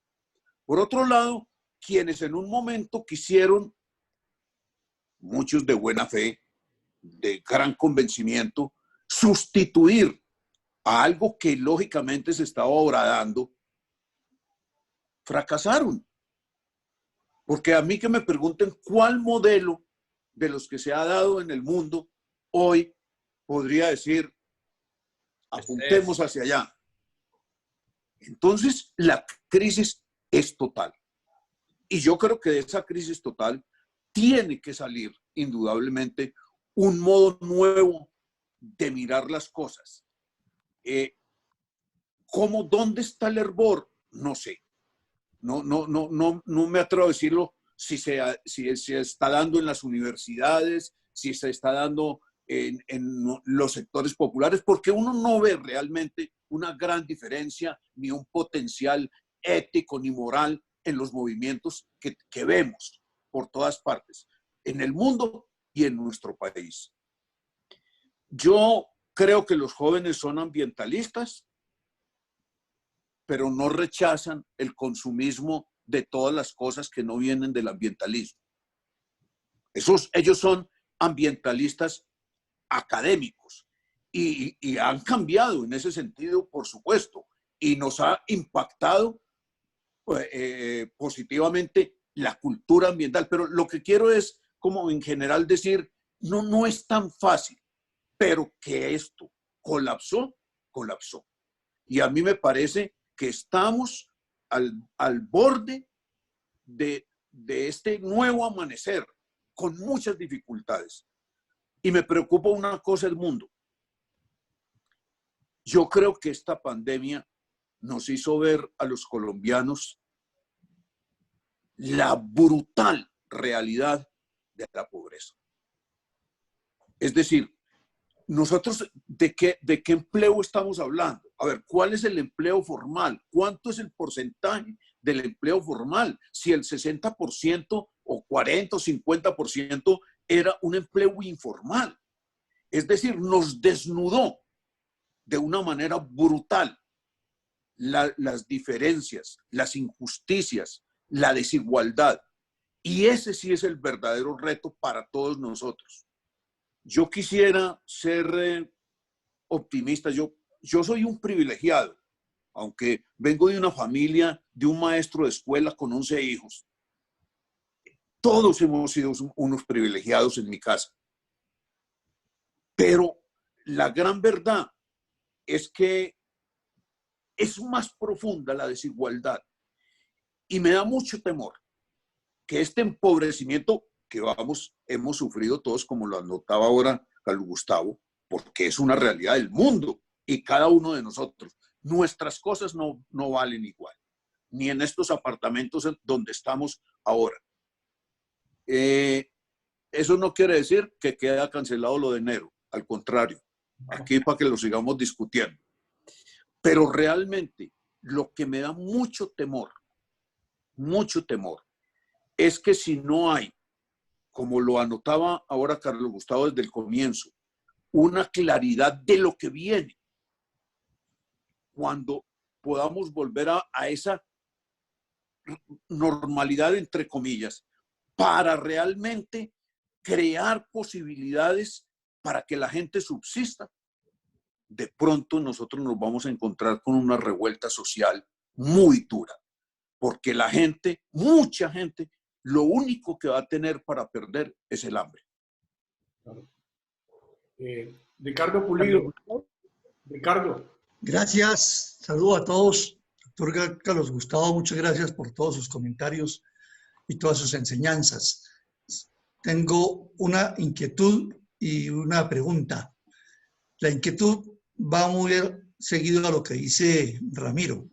E: Por otro lado, quienes en un momento quisieron, muchos de buena fe, de gran convencimiento, sustituir a algo que lógicamente se estaba horadando, fracasaron. Porque a mí que me pregunten cuál modelo de los que se ha dado en el mundo hoy podría decir, apuntemos hacia allá. Entonces, la crisis es total. Y yo creo que de esa crisis total tiene que salir, indudablemente, un modo nuevo de mirar las cosas. ¿Dónde está el hervor? No sé. No me atrevo a decirlo si se está dando en las universidades, si se está dando en los sectores populares, porque uno no ve realmente una gran diferencia ni un potencial ético ni moral en los movimientos que vemos por todas partes, en el mundo y en nuestro país. Yo creo que los jóvenes son ambientalistas, pero no rechazan el consumismo de todas las cosas que no vienen del ambientalismo. Ellos son ambientalistas académicos y han cambiado en ese sentido, por supuesto, y nos ha impactado positivamente la cultura ambiental. Pero lo que quiero es, como en general, decir, no es tan fácil, pero que esto colapsó. Y a mí me parece que estamos al borde de este nuevo amanecer, con muchas dificultades. Y me preocupa una cosa el mundo. Yo creo que esta pandemia nos hizo ver a los colombianos la brutal realidad de la pobreza. Es decir, nosotros, ¿de qué empleo estamos hablando? A ver, ¿cuál es el empleo formal? ¿Cuánto es el porcentaje del empleo formal? Si el 60% o 40 o 50% era un empleo informal. Es decir, nos desnudó de una manera brutal las diferencias, las injusticias, la desigualdad. Y ese sí es el verdadero reto para todos nosotros. Yo quisiera ser optimista. Yo soy un privilegiado, aunque vengo de una familia de un maestro de escuela con 11 hijos. Todos hemos sido unos privilegiados en mi casa. Pero la gran verdad es que es más profunda la desigualdad. Y me da mucho temor que este empobrecimiento que hemos sufrido todos, como lo anotaba ahora Carlos Gustavo, porque es una realidad del mundo y cada uno de nosotros. Nuestras cosas no valen igual, ni en estos apartamentos donde estamos ahora. Eso no quiere decir que queda cancelado lo de enero, al contrario, aquí para que lo sigamos discutiendo. Pero realmente lo que me da mucho temor, es que si no hay, como lo anotaba ahora Carlos Gustavo desde el comienzo, una claridad de lo que viene, cuando podamos volver a esa normalidad, entre comillas, para realmente crear posibilidades para que la gente subsista, de pronto nosotros nos vamos a encontrar con una revuelta social muy dura, porque la gente, mucha gente, lo único que va a tener para perder es el hambre.
A: Ricardo Pulido. Ricardo.
K: Gracias, saludo a todos. Doctor Carlos Gustavo, muchas gracias por todos sus comentarios y todas sus enseñanzas. Tengo una inquietud y una pregunta. La inquietud va muy seguido a lo que dice Ramiro.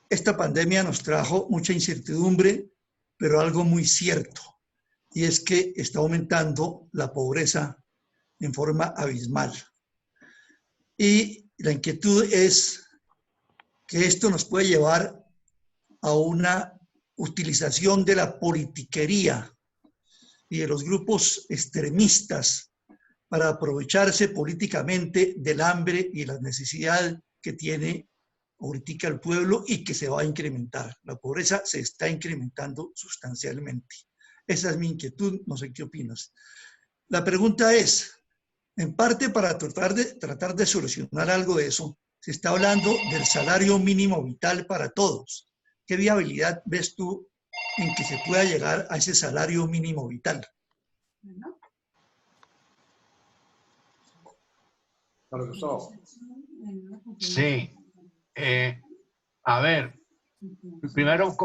K: Esta pandemia nos trajo mucha incertidumbre, pero algo muy cierto, y es que está aumentando la pobreza en forma abismal. Y la inquietud es que esto nos puede llevar a una utilización de la politiquería y de los grupos extremistas para aprovecharse políticamente del hambre y la necesidad que tiene ahorita el pueblo y que se va a incrementar. La pobreza se está incrementando sustancialmente. Esa es mi inquietud, no sé qué opinas. La pregunta es, En parte, para tratar de solucionar algo de eso, se está hablando del salario mínimo vital para todos. ¿Qué viabilidad ves tú en que se pueda llegar a ese salario mínimo vital?
A: Carlos Gustavo.
C: Sí. A ver, primero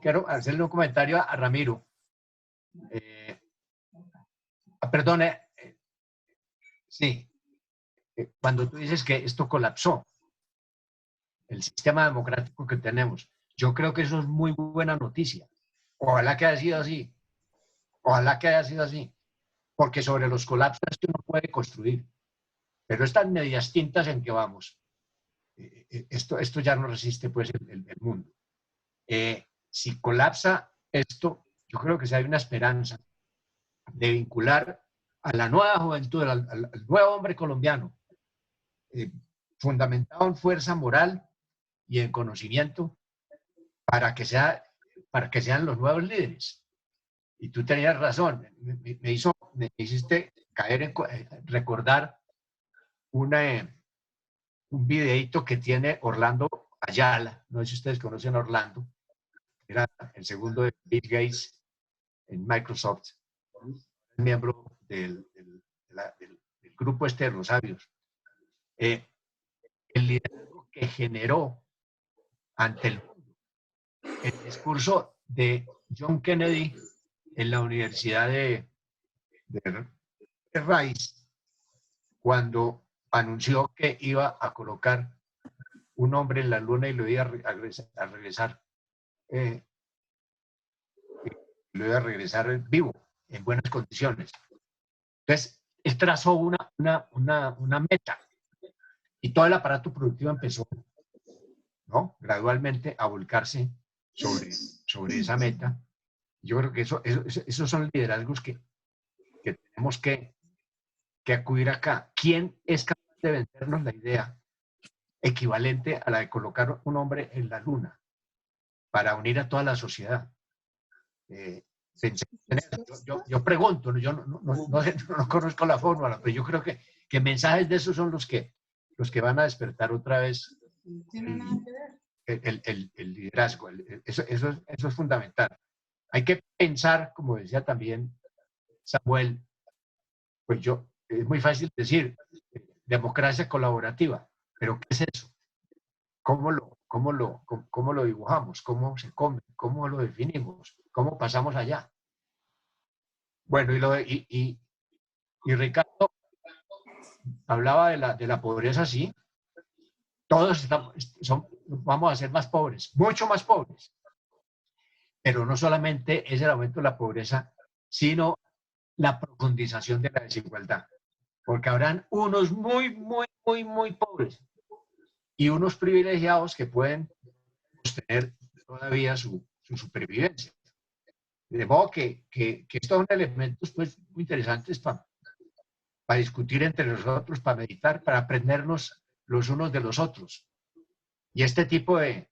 C: quiero hacerle un comentario a Ramiro. Perdone. Sí. Cuando tú dices que esto colapsó, el sistema democrático que tenemos, yo creo que eso es muy buena noticia. Ojalá que haya sido así. Ojalá que haya sido así. Porque sobre los colapsos que uno puede construir. Pero estas medias tintas en que vamos, esto ya no resiste pues el mundo. Si colapsa esto, yo creo que si hay una esperanza de vincular a la nueva juventud, al nuevo hombre colombiano, fundamentado en fuerza moral y en conocimiento, para que sean los nuevos líderes. Y tú tenías razón, me hiciste caer en recordar un videíto que tiene Orlando Ayala, no sé si ustedes conocen a Orlando, era el segundo de Bill Gates en Microsoft, miembro del grupo de los sabios. El liderazgo que generó ante el mundo el discurso de John Kennedy en la Universidad de Rice, cuando anunció que iba a colocar un hombre en la luna y lo iba a regresar vivo, en buenas condiciones. Entonces, él trazó una meta y todo el aparato productivo empezó, ¿no?, gradualmente a volcarse sobre esa meta. Yo creo que esos son liderazgos que tenemos que acudir acá. ¿Quién es capaz de vendernos la idea equivalente a la de colocar un hombre en la luna para unir a toda la sociedad? Yo pregunto, yo no conozco la fórmula, pero yo creo que mensajes de esos son los que van a despertar otra vez el liderazgo. Eso es fundamental. Hay que pensar, como decía también Samuel, pues es muy fácil decir democracia colaborativa, pero ¿qué es eso? ¿Cómo lo dibujamos? ¿Cómo se come? ¿Cómo lo definimos? ¿Cómo pasamos allá? Bueno, y Ricardo hablaba de la pobreza, sí. Todos vamos a ser más pobres, mucho más pobres. Pero no solamente es el aumento de la pobreza, sino la profundización de la desigualdad. Porque habrán unos muy, muy, muy, muy pobres y unos privilegiados que pueden sostener todavía su supervivencia. De modo que estos son elementos pues, muy interesantes para discutir entre nosotros, para meditar, para aprendernos los unos de los otros. Y este tipo de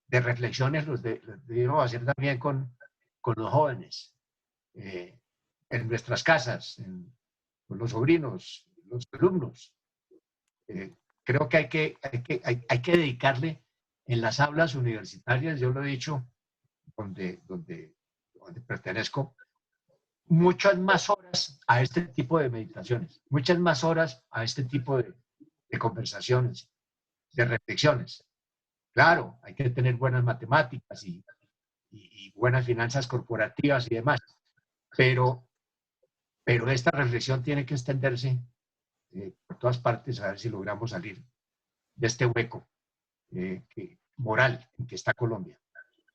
C: reflexiones los debemos hacer también con los jóvenes, en nuestras casas, con los sobrinos, los alumnos. Creo que hay que dedicarle en las aulas universitarias, yo lo he dicho, donde pertenezco, muchas más horas a este tipo de meditaciones, muchas más horas a este tipo de conversaciones, de reflexiones. Claro, hay que tener buenas matemáticas y buenas finanzas corporativas y demás, pero esta reflexión tiene que extenderse por todas partes a ver si logramos salir de este hueco moral en que está Colombia.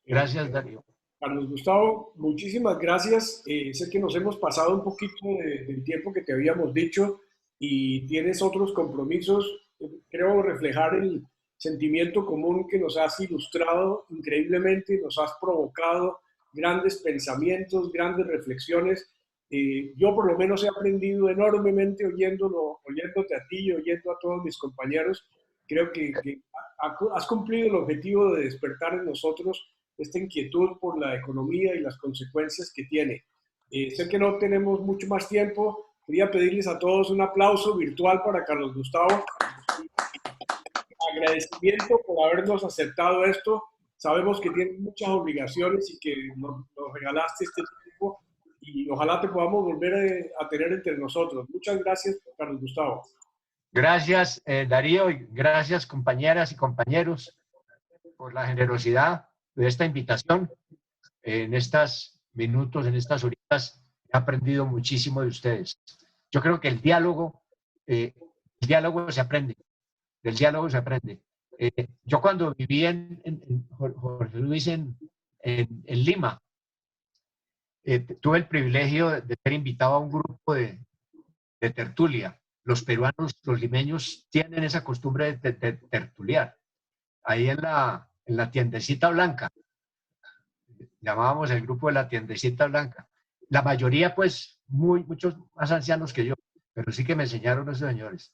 C: Gracias, Darío.
A: Carlos Gustavo, muchísimas gracias. Sé que nos hemos pasado un poquito del tiempo que te habíamos dicho y tienes otros compromisos. Creo reflejar el sentimiento común que nos has ilustrado increíblemente, nos has provocado grandes pensamientos, grandes reflexiones. Yo por lo menos he aprendido enormemente oyéndote a ti y oyendo a todos mis compañeros. Creo que has cumplido el objetivo de despertar en nosotros esta inquietud por la economía y las consecuencias que tiene. Sé que no tenemos mucho más tiempo. Quería pedirles a todos un aplauso virtual para Carlos Gustavo. Agradecimiento por habernos aceptado esto. Sabemos que tienes muchas obligaciones y que nos regalaste este tiempo y ojalá te podamos volver a tener entre nosotros. Muchas gracias, Carlos Gustavo.
C: Gracias, Darío, y gracias, compañeras y compañeros, por la generosidad de esta invitación. En estos minutos, en estas horitas, he aprendido muchísimo de ustedes. Yo creo que el diálogo se aprende. Del diálogo se aprende. Yo cuando viví Jorge Luis en Lima, tuve el privilegio de ser invitado a un grupo de tertulia. Los peruanos, los limeños, tienen esa costumbre de tertuliar. Ahí en la tiendecita blanca. Llamábamos el grupo de la tiendecita blanca. La mayoría, pues, muchos más ancianos que yo, pero sí que me enseñaron esos señores.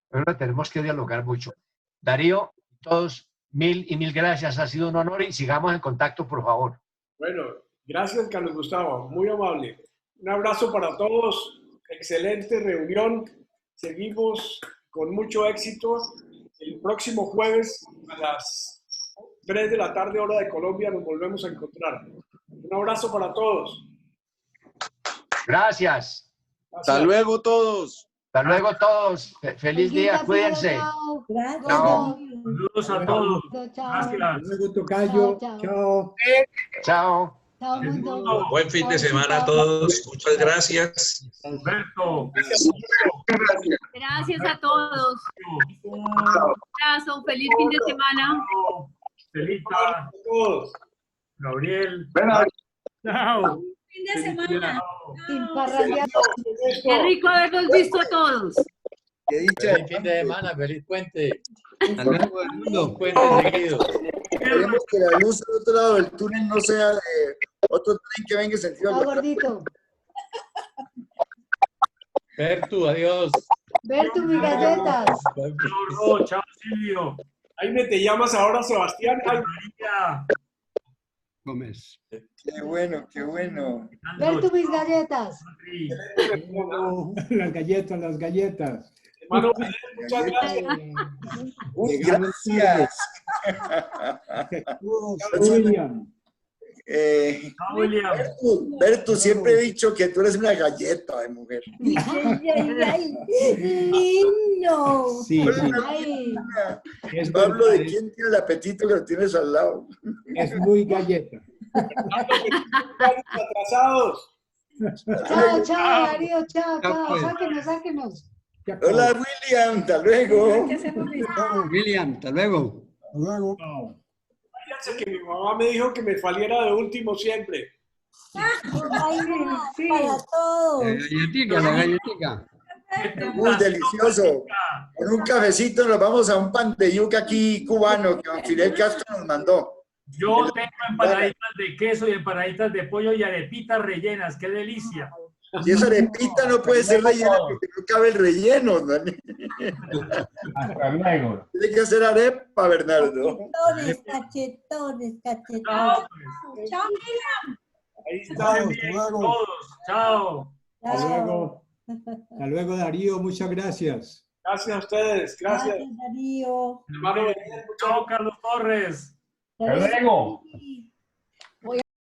C: Pero tenemos que dialogar mucho. Darío, todos, mil y mil gracias. Ha sido un honor y sigamos en contacto, por favor.
A: Bueno, gracias, Carlos Gustavo. Muy amable. Un abrazo para todos. Excelente reunión. Seguimos con mucho éxito. El próximo jueves a las 3 de la tarde, hora de Colombia, nos volvemos a encontrar. Un abrazo para todos.
C: Gracias.
E: Hasta luego todos.
C: Hasta luego todos. Feliz día. Cuídense.
L: Gracias.
C: Chao.
F: Saludos a todos. Gracias.
D: Luego, tocayo. Chao.
C: Chao.
L: Chao, mundo.
M: Buen fin de semana a todos. Muchas gracias.
F: Alberto.
N: Gracias a todos. Un abrazo, feliz fin de semana.
F: Celita. Gabriel.
N: Chao. Fin de semana.
L: Sin parrandear.
N: Qué rico haberlos visto a todos.
B: Feliz fin de semana, feliz puente. Hasta luego del mundo, puente seguido.
G: Esperemos que la luz del otro lado del túnel no sea de otro tren que venga en sentido
L: Chao, gordito.
B: Bertu, adiós.
L: Bertu, mis galletas.
F: Chao, chao, Silvio.
A: Jaime, te llamas ahora Sebastián.
F: María.
H: Gómez.
G: Qué bueno, qué bueno.
L: Bertu, mis galletas.
D: Las galletas, las galletas.
A: Hermano, muchas gracias.
G: Uy, gracias.
D: William.
F: William.
G: Bertu, siempre he dicho que tú eres una galleta de mujer.
L: Ay, lindo.
D: Sí, sí.
L: Ay.
G: No hablo de quién tiene el apetito que lo tienes al lado.
D: Es muy galleta.
A: Atrasados.
L: Chao, chao, Darío, chao, chao. Sáquenos, sáquenos.
G: Hola, William, hasta luego.
H: William, hasta luego.
D: Luego.
A: Fíjense que mi mamá me dijo que me saliera de último siempre.
L: Para todos.
H: Galletica, la galletica.
G: Muy delicioso. Con un cafecito nos vamos a un pan de yuca aquí cubano que don Fidel Castro nos mandó.
F: Yo tengo empanaditas de queso y empanaditas de pollo y arepitas rellenas. ¡Qué delicia!
G: Y esa arepita no puede ser rellena porque no cabe el relleno, ¿no?
B: Hasta luego.
G: Tiene que hacer arepa, Bernardo.
L: Cachetones, cachetones, cachetones.
F: Chao.
L: Chao,
A: Ahí está.
F: Todos. Chao.
D: Hasta luego. Hasta luego, Darío. Muchas gracias.
A: Gracias a ustedes. Gracias.
L: Darío.
A: Hermano,
F: Chao, Carlos Torres.
B: Hasta luego.